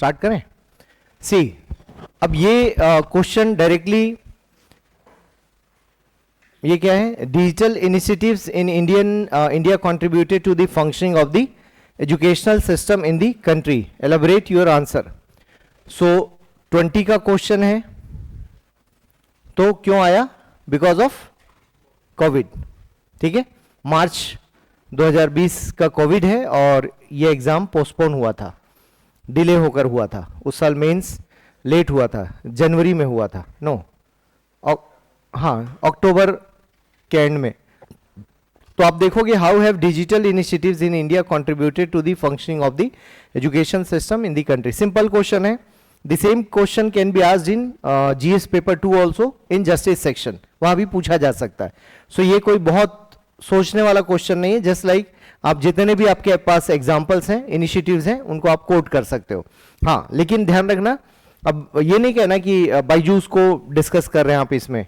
Start करें। सी, अब ये क्वेश्चन डायरेक्टली ये क्या है, digital initiatives in India contributed to the functioning of the educational system in the country, elaborate your answer. So 20 का question है, तो क्यों आया? Because of COVID. ठीक है, मार्च 2020 का कोविड है और ये एग्जाम पोस्टपोन हुआ था, डिले होकर हुआ था। उस साल मेंस लेट हुआ था, जनवरी में हुआ था, नो हाँ अक्टूबर के एंड में। तो आप देखोगे how have digital initiatives in India contributed to the functioning of the education system in the country. Simple question है, the same question can be asked in GS paper 2 also in justice section, वहां भी पूछा जा सकता है। सो ये कोई बहुत सोचने वाला क्वेश्चन नहीं है, जस्ट लाइक आप जितने भी आपके पास एग्जांपल्स हैं, इनिशिएटिव्स हैं, उनको आप कोट कर सकते हो। हाँ, लेकिन ध्यान रखना, अब ये नहीं कहना कि बाइजूस को डिस्कस कर रहे हैं आप, इसमें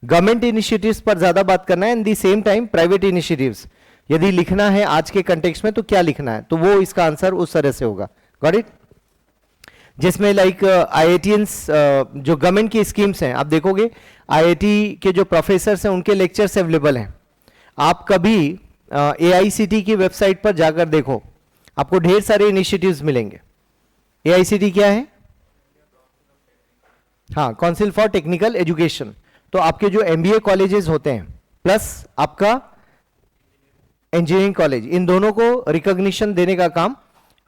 गवर्नमेंट इनिशिएटिव्स पर ज्यादा बात करना है, and the same time private initiatives यदि लिखना है आज के कंटेक्स्ट में तो क्या लिखना है, तो वो इसका आंसर उस तरह से होगा। Got it? जिसमें लाइक आईआईटीएंस जो गवर्नमेंट की स्कीम्स हैं, आप देखोगे आईआईटी के जो प्रोफेसर्स हैं उनके लेक्चर्स अवेलेबल हैं। आप कभी एआईसीटी की वेबसाइट पर जाकर देखो, आपको ढेर सारे इनिशिएटिव्स मिलेंगे। एआईसीटी क्या है? हाँ, काउंसिल फॉर टेक्निकल एजुकेशन। तो आपके जो एमबीए कॉलेजेस होते हैं प्लस आपका इंजीनियरिंग कॉलेज, इन दोनों को रिकॉग्निशन देने का काम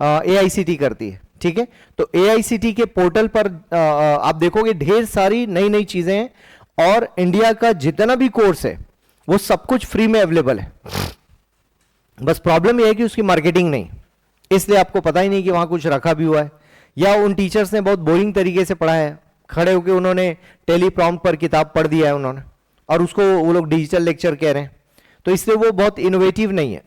एआईसीटी करती है। ठीक है, तो एआईसीटी के पोर्टल पर आप देखोगे ढेर सारी नई नई चीजें हैं और इंडिया का जितना भी कोर्स है वो सब कुछ फ्री में अवेलेबल है। बस प्रॉब्लम यह है कि उसकी मार्केटिंग नहीं, इसलिए आपको पता ही नहीं कि वहां कुछ रखा भी हुआ है, या उन टीचर्स ने बहुत बोरिंग तरीके से पढ़ाया है, खड़े होकर उन्होंने टेलीप्रॉम्प्ट पर किताब पढ़ दिया है उन्होंने, और उसको वो लोग डिजिटल लेक्चर कह रहे हैं, तो इसलिए वो बहुत इनोवेटिव नहीं है।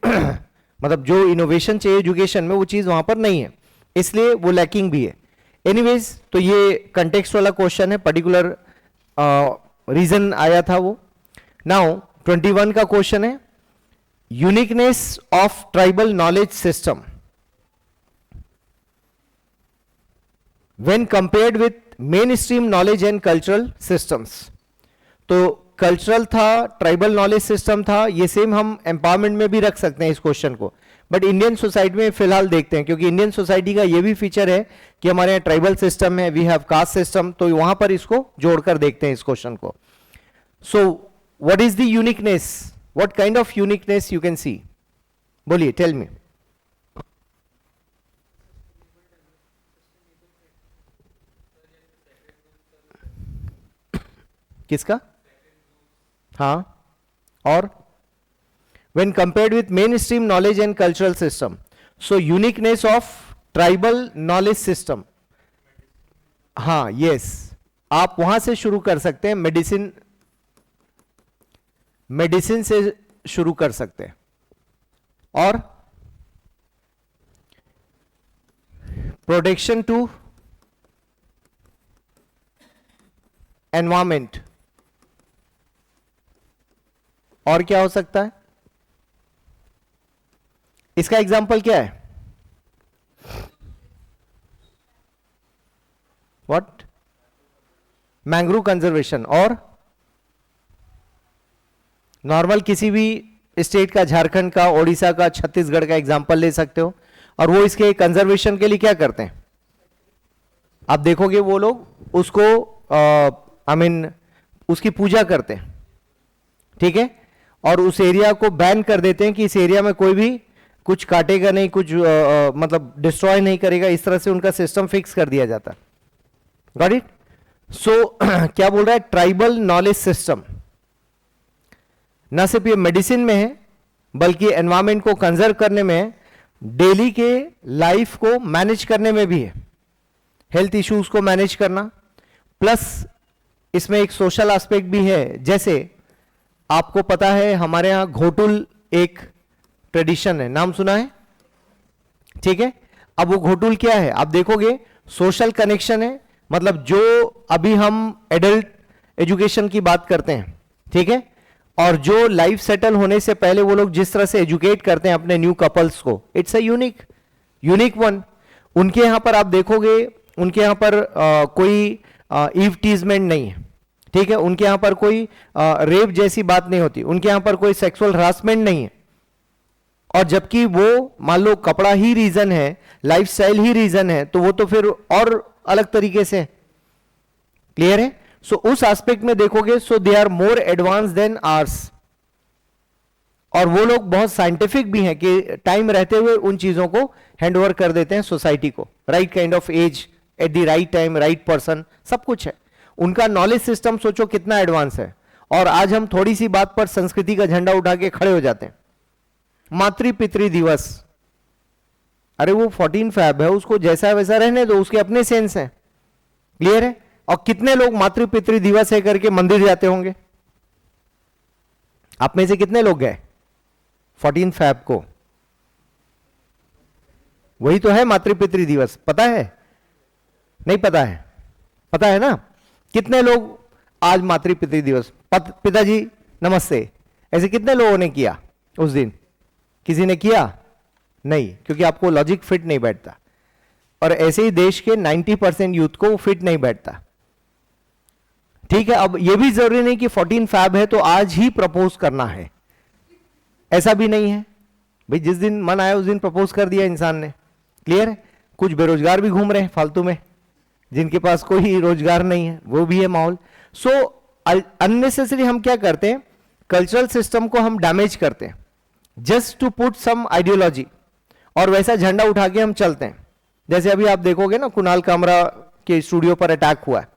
मतलब जो इनोवेशन चाहिए एजुकेशन में वो चीज वहां पर नहीं है, इसलिए वो लैकिंग भी है। एनीवेज, तो ये कंटेक्स्ट वाला क्वेश्चन है, पर्टिकुलर रीजन आया था वो। नाउ 21 का क्वेश्चन है, uniqueness of tribal knowledge system when compared with main stream knowledge and cultural systems. तो कल्चरल था, ट्राइबल नॉलेज सिस्टम था, ये सेम हम एम्पावरमेंट में भी रख सकते हैं इस क्वेश्चन को, बट इंडियन सोसाइटी में फिलहाल देखते हैं, क्योंकि इंडियन सोसाइटी का ये भी फीचर है कि हमारे यहाँ ट्राइबल सिस्टम है, वी हैव कास्ट सिस्टम, तो वहां पर इसको जोड़कर देखते हैं इस क्वेश्चन को। So what is the uniqueness, what kind of uniqueness you can see? बोलिए, टेल मी। किसका? हाँ, और when compared with mainstream knowledge and cultural system, so uniqueness of tribal knowledge system, हाँ, yes, आप वहां से शुरू कर सकते हैं, मेडिसिन से शुरू कर सकते हैं, और प्रोटेक्शन टू एनवायरमेंट, और क्या हो सकता है? इसका एग्जाम्पल क्या है? व्हाट? मैंग्रोव कंजर्वेशन, और नॉर्मल किसी भी स्टेट का, झारखंड का, ओडिशा का, छत्तीसगढ़ का एग्जाम्पल ले सकते हो, और वो इसके कंजर्वेशन के लिए क्या करते हैं? आप देखोगे वो लोग उसको उसकी पूजा करते हैं, ठीक है, और उस एरिया को बैन कर देते हैं कि इस एरिया में कोई भी कुछ काटेगा नहीं, कुछ मतलब डिस्ट्रॉय नहीं करेगा, इस तरह से उनका सिस्टम फिक्स कर दिया जाता है। Got it? सो क्या बोल रहा है? ट्राइबल नॉलेज सिस्टम ना सिर्फ ये मेडिसिन में है, बल्कि एनवायरमेंट को कंजर्व करने में है, डेली के लाइफ को मैनेज करने में भी है, हेल्थ इश्यूज को मैनेज करना, प्लस इसमें एक सोशल एस्पेक्ट भी है। जैसे आपको पता है हमारे यहां घोटुल एक ट्रेडिशन है, नाम सुना है? ठीक है, अब वो घोटुल क्या है? आप देखोगे सोशल कनेक्शन है, मतलब जो अभी हम एडल्ट एजुकेशन की बात करते हैं, ठीक है, और जो लाइफ सेटल होने से पहले वो लोग जिस तरह से एजुकेट करते हैं अपने न्यू कपल्स को, इट्स अ यूनिक वन। उनके यहां पर आप देखोगे उनके यहाँ पर कोई ईवटीजमेंट नहीं है, ठीक है, उनके यहाँ पर कोई रेप जैसी बात नहीं होती, उनके यहाँ पर कोई सेक्सुअल हरासमेंट नहीं है। और जबकि वो मान लो कपड़ा ही रीजन है, लाइफस्टाइल ही रीजन है, तो वो तो फिर और अलग तरीके से। क्लियर है? सो उस एस्पेक्ट में देखोगे, so they are more advance than ours. और वो लोग बहुत साइंटिफिक भी हैं कि टाइम रहते हुए उन चीजों को हैंड ओवर कर देते हैं सोसाइटी को, right kind of age, at the right time, right person, सब कुछ है। उनका नॉलेज सिस्टम सोचो कितना एडवांस है। और आज हम थोड़ी सी बात पर संस्कृति का झंडा उठा के खड़े हो जाते हैं। मातृ पितृ दिवस, अरे वो 14 फैब है, उसको जैसा वैसा रहने दो, उसके अपने सेंस हैं। क्लियर है? और कितने लोग मातृ पितृ दिवस है करके मंदिर जाते होंगे? आप में से कितने लोग गए 14 फैब को? वही तो है मातृ पितृ दिवस, पता है? नहीं पता है? पता है ना? कितने लोग आज मातृ पितृ दिवस, पिताजी नमस्ते, ऐसे कितने लोगों ने किया उस दिन? किसी ने किया नहीं, क्योंकि आपको लॉजिक फिट नहीं बैठता। और ऐसे ही देश के 90% यूथ को फिट नहीं बैठता। ठीक है, अब यह भी जरूरी नहीं कि 14 फैब है तो आज ही प्रपोज करना है, ऐसा भी नहीं है भाई। जिस दिन मन आया उस दिन प्रपोज कर दिया इंसान ने। क्लियर है? कुछ बेरोजगार भी घूम रहे हैं फालतू में, जिनके पास कोई रोजगार नहीं है, वो भी है माहौल। सो अननेसेसरी हम क्या करते हैं, कल्चरल सिस्टम को हम डैमेज करते हैं just to put some ideology, और वैसा झंडा उठा के हम चलते हैं। जैसे अभी आप देखोगे ना, कुणाल कामरा के स्टूडियो पर अटैक हुआ है,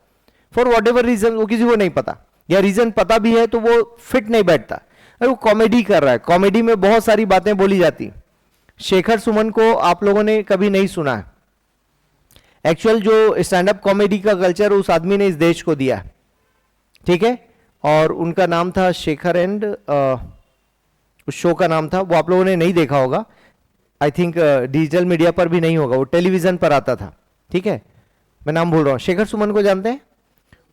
फॉर वॉट एवर रीजन, वो किसी को नहीं पता, या रीजन पता भी है तो वो फिट नहीं बैठता। अरे वो कॉमेडी कर रहा है, कॉमेडी में बहुत सारी बातें बोली जाती। शेखर सुमन को आप लोगों ने कभी नहीं सुना है। एक्चुअल जो स्टैंड अप कॉमेडी का कल्चर उस आदमी ने इस देश को दिया है, ठीक है, और उनका नाम था शेखर एंड उस शो का नाम था, वो आप लोगों ने नहीं देखा होगा, आई थिंक डिजिटल मीडिया पर भी नहीं होगा, वो टेलीविजन पर आता था। ठीक है, मैं नाम भूल रहा हूं। शेखर सुमन को जानते हैं?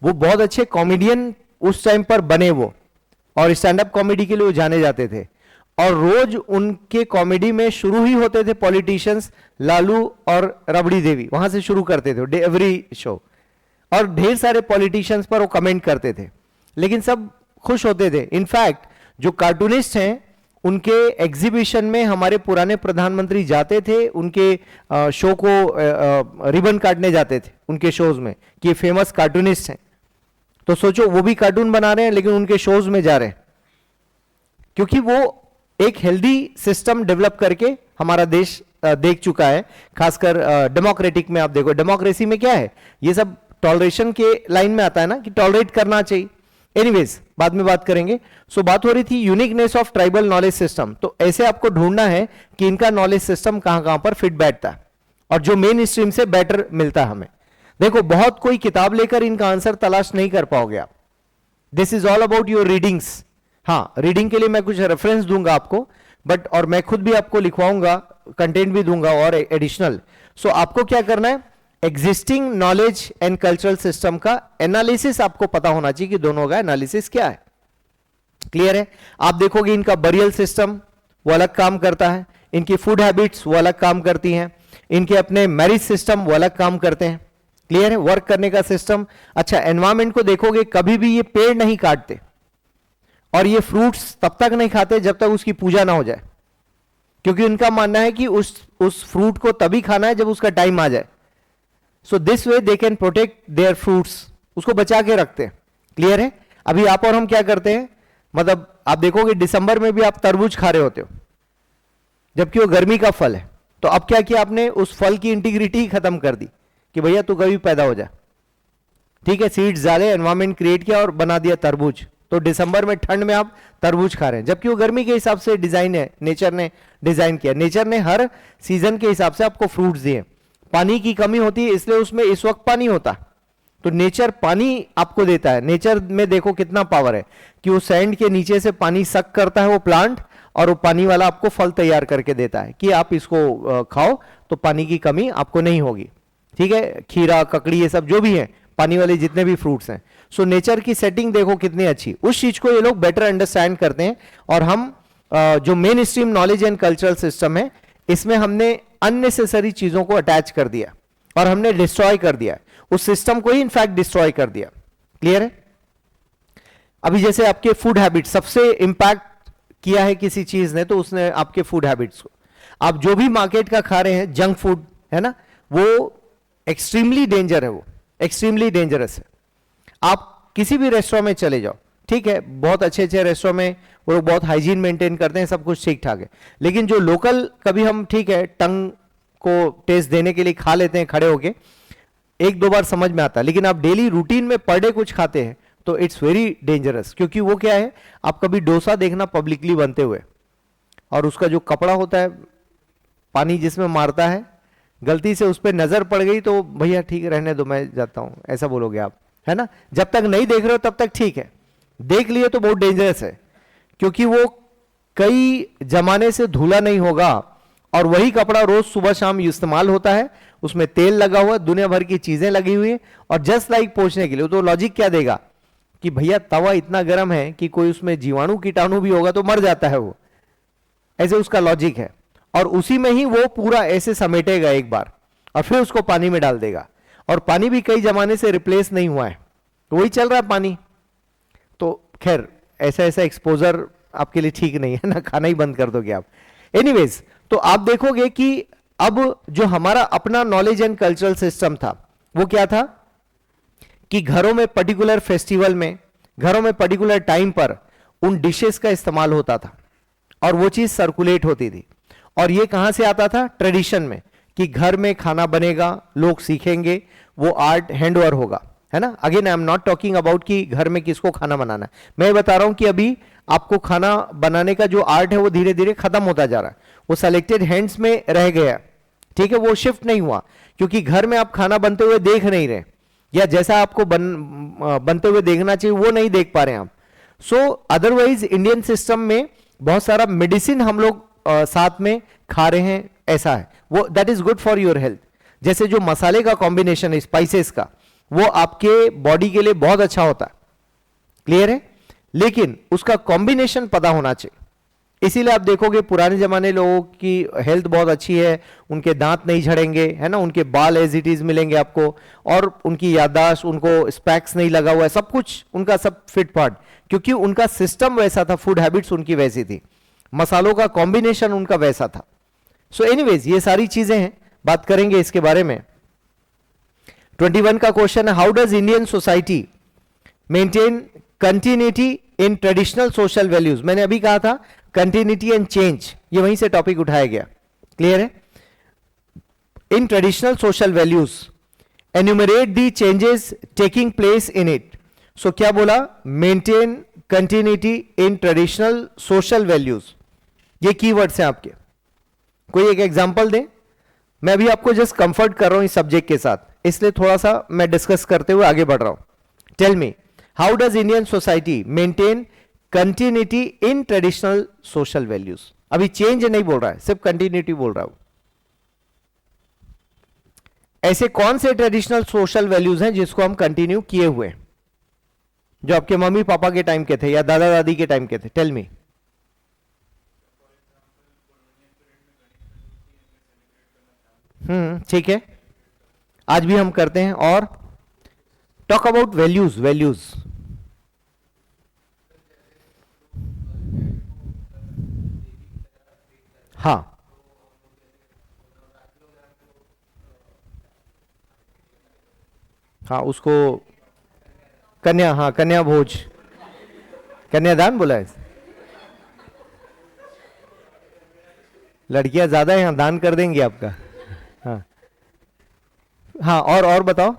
वो बहुत अच्छे कॉमेडियन उस टाइम पर बने वो, और स्टैंड अप कॉमेडी के लिए वो जाने जाते थे। और रोज उनके कॉमेडी में शुरू ही होते थे पॉलिटिशियंस, लालू और रबड़ी देवी, वहां से शुरू करते थे एवरी शो, और ढेर सारे पॉलिटिशियंस पर वो कमेंट करते थे, लेकिन सब खुश होते थे। इनफैक्ट जो कार्टूनिस्ट हैं उनके एग्जीबिशन में हमारे पुराने प्रधानमंत्री जाते थे, उनके शो को रिबन काटने जाते थे उनके शोज में कि ये फेमस कार्टूनिस्ट हैं। तो सोचो, वो भी कार्टून बना रहे हैं लेकिन उनके शोज में जा रहे हैं, क्योंकि वो एक हेल्दी सिस्टम डेवलप करके हमारा देश देख चुका है। खासकर डेमोक्रेटिक में आप देखो, डेमोक्रेसी में क्या है, ये सब टॉलरेशन के लाइन में आता है ना, कि टॉलरेट करना चाहिए। एनीवेज, बाद में बात करेंगे। सो बात हो रही थी uniqueness of tribal knowledge system. तो ऐसे आपको ढूंढना है कि इनका नॉलेज सिस्टम कहां कहां पर फिट बैठता है, और जो मेन स्ट्रीम से बेटर मिलता है हमें। देखो, बहुत कोई किताब लेकर इनका आंसर तलाश नहीं कर पाओगे आप। This is all about your readings. हाँ, रीडिंग के लिए मैं कुछ रेफरेंस दूंगा आपको, बट और मैं खुद भी आपको लिखवाऊंगा, कंटेंट भी दूंगा और एडिशनल। सो आपको क्या करना है, existing knowledge and cultural system का एनालिसिस आपको पता होना चाहिए कि दोनों का एनालिसिस क्या है। क्लियर है? आप देखोगे इनका बरियल सिस्टम वो अलग काम करता है, इनकी फूड हैबिट्स वो अलग काम करती हैं, इनके अपने मैरिज सिस्टम वो अलग काम करते हैं। क्लियर है? वर्क करने का सिस्टम। अच्छा, एनवायरमेंट को देखोगे, कभी भी ये पेड़ नहीं काटते, और ये फ्रूट्स तब तक नहीं खाते जब तक उसकी पूजा ना हो जाए, क्योंकि उनका मानना है कि उस फ्रूट को तभी खाना है जब उसका टाइम आ जाए। So this way they can protect their fruits, उसको बचा के रखते हैं। क्लियर है? अभी आप और हम क्या करते हैं, मतलब आप देखोगे दिसंबर में भी आप तरबूज खा रहे होते हो, जबकि वो गर्मी का फल है। तो अब क्या किया आपने, उस फल की इंटीग्रिटी ही खत्म कर दी कि भैया तू कभी पैदा हो जा। ठीक है, सीड्स डाले, एनवायरमेंट क्रिएट किया और बना दिया तरबूज। तो दिसंबर में ठंड में आप तरबूज खा रहे हैं, जबकि वो गर्मी के हिसाब से डिजाइन है, नेचर ने डिजाइन किया। नेचर ने हर सीजन के हिसाब से आपको फ्रूट्स दिए। पानी की कमी होती है इसलिए उसमें इस वक्त पानी होता, तो नेचर पानी आपको देता है। नेचर में देखो कितना पावर है कि वो सैंड के नीचे से पानी सक करता है वो प्लांट, और वो पानी वाला आपको फल तैयार करके देता है कि आप इसको खाओ तो पानी की कमी आपको नहीं होगी। ठीक है, खीरा, ककड़ी, ये सब जो भी है पानी वाले जितने भी फ्रूट्स हैं। सो नेचर की सेटिंग देखो कितनी अच्छी, उस चीज को ये लोग बेटर अंडरस्टैंड करते हैं। और हम जो main stream knowledge and cultural system है, इसमें हमने अननेसेसरी चीजों को अटैच कर दिया। और हमने डिस्ट्रॉय कर दिया, उस सिस्टम को ही इनफैक्ट डिस्ट्रॉय कर दिया। क्लियर है? अभी जैसे आपके फूड हैबिट सबसे इंपैक्ट किया है किसी चीज ने, तो उसने आपके फूड हैबिट्स को, आप जो भी मार्केट का खा रहे हैं जंक फूड है ना, वो एक्सट्रीमली डेंजर है, वो एक्सट्रीमली डेंजरस है। आप किसी भी रेस्टोरेंट में चले जाओ, ठीक है, बहुत अच्छे अच्छे रेस्टोरेंट में वो लोग बहुत हाइजीन मेंटेन करते हैं, सब कुछ ठीक ठाक है, लेकिन जो लोकल कभी हम ठीक है टंग को टेस्ट देने के लिए खा लेते हैं खड़े होके, एक दो बार समझ में आता है, लेकिन आप डेली रूटीन में पर डे कुछ खाते हैं तो इट्स वेरी डेंजरस। क्योंकि वो क्या है, आप कभी डोसा देखना पब्लिकली बनते हुए, और उसका जो कपड़ा होता है पानी जिसमें मारता है, गलती से उस पर नजर पड़ गई तो भैया ठीक रहने दो मैं जाता हूं, ऐसा बोलोगे आप, है ना। जब तक नहीं देख रहे हो तब तक ठीक है, देख लिए तो बहुत डेंजरस है, क्योंकि वो कई जमाने से धुला नहीं होगा और वही कपड़ा रोज सुबह शाम इस्तेमाल होता है, उसमें तेल लगा हुआ, दुनिया भर की चीजें लगी हुई है, और जस्ट लाइक पोंछने के लिए। तो लॉजिक क्या देगा कि भैया तवा इतना गर्म है कि कोई उसमें जीवाणु कीटाणु भी होगा तो मर जाता है वो, ऐसे उसका लॉजिक है। और उसी में ही वो पूरा ऐसे समेटेगा एक बार और फिर उसको पानी में डाल देगा, और पानी भी कई जमाने से रिप्लेस नहीं हुआ है, तो वही चल रहा है पानी। तो खैर ऐसा ऐसा एक्सपोजर आपके लिए ठीक नहीं है ना, खाना ही बंद कर दोगे आप। एनीवेज, तो आप देखोगे कि अब जो हमारा अपना नॉलेज एंड कल्चरल सिस्टम था वो क्या था कि घरों में पर्टिकुलर फेस्टिवल में, घरों में पर्टिकुलर टाइम पर उन डिशेस का इस्तेमाल होता था और वो चीज सर्कुलेट होती थी। और ये कहां से आता था? ट्रेडिशन में, कि घर में खाना बनेगा, लोग सीखेंगे, वो आर्ट हैंड ओवर होगा, है ना। Again I am not talking about कि घर में किसको खाना बनाना है, मैं बता रहा हूं कि अभी आपको खाना बनाने का जो आर्ट है वो धीरे धीरे खत्म होता जा रहा है, वो सेलेक्टेड हैंड्स में रह गया, ठीक है, वो शिफ्ट नहीं हुआ, क्योंकि घर में आप खाना बनते हुए देख नहीं रहे, या जैसा आपको बनते हुए देखना चाहिए वो नहीं देख पा रहे हैं आप। सो अदरवाइज इंडियन सिस्टम में बहुत सारा मेडिसिन हम लोग साथ में खा रहे हैं, ऐसा है वो, that is good for your health. जैसे जो मसाले का कॉम्बिनेशन है स्पाइसेस का, वो आपके बॉडी के लिए बहुत अच्छा होता है, क्लियर है, लेकिन उसका कॉम्बिनेशन पता होना चाहिए। इसीलिए आप देखोगे पुराने जमाने लोगों की हेल्थ बहुत अच्छी है, उनके दांत नहीं झड़ेंगे, है ना, उनके बाल एज इट इज मिलेंगे आपको, और उनकी याददाश्त, उनको स्पैक्स नहीं लगा हुआ है, सब कुछ उनका सब फिट फाट, क्योंकि उनका सिस्टम वैसा था, फूड हैबिट्स उनकी वैसी थी, मसालों का कॉम्बिनेशन उनका वैसा था। सो एनीवेज ये सारी चीजें हैं, बात करेंगे इसके बारे में। 21 का क्वेश्चन है, how does Indian society maintain continuity in traditional social values. मैंने अभी कहा था कंटिन्यूटी एंड चेंज, ये वहीं से टॉपिक उठाया गया, क्लियर है। In traditional social values enumerate the changes taking place in it. So क्या बोला? Maintain continuity in traditional social values, ये कीवर्ड्स हैं आपके। कोई एक एग्जांपल दें, मैं अभी आपको जस्ट कंफर्ट कर रहा हूं इस सब्जेक्ट के साथ, इसलिए थोड़ा सा मैं डिस्कस करते हुए आगे बढ़ रहा हूं। Tell me, how does Indian society maintain continuity in traditional social values. अभी चेंज नहीं बोल रहा है, सिर्फ कंटिन्यूटी बोल रहा हूं। ऐसे कौन से ट्रेडिशनल सोशल वैल्यूज हैं जिसको हम कंटिन्यू किए हुए हैं, जो आपके मम्मी पापा के टाइम के थे या दादा दादी के टाइम के थे? Tell me. ठीक है, आज भी हम करते हैं। और टॉक अबाउट वैल्यूज, वैल्यूज हाँ, हाँ उसको कन्या, हाँ कन्या भोज, कन्यादान बोला है। लड़कियां ज्यादा है, यहाँ दान कर देंगे आपका। हाँ हाँ, और बताओ।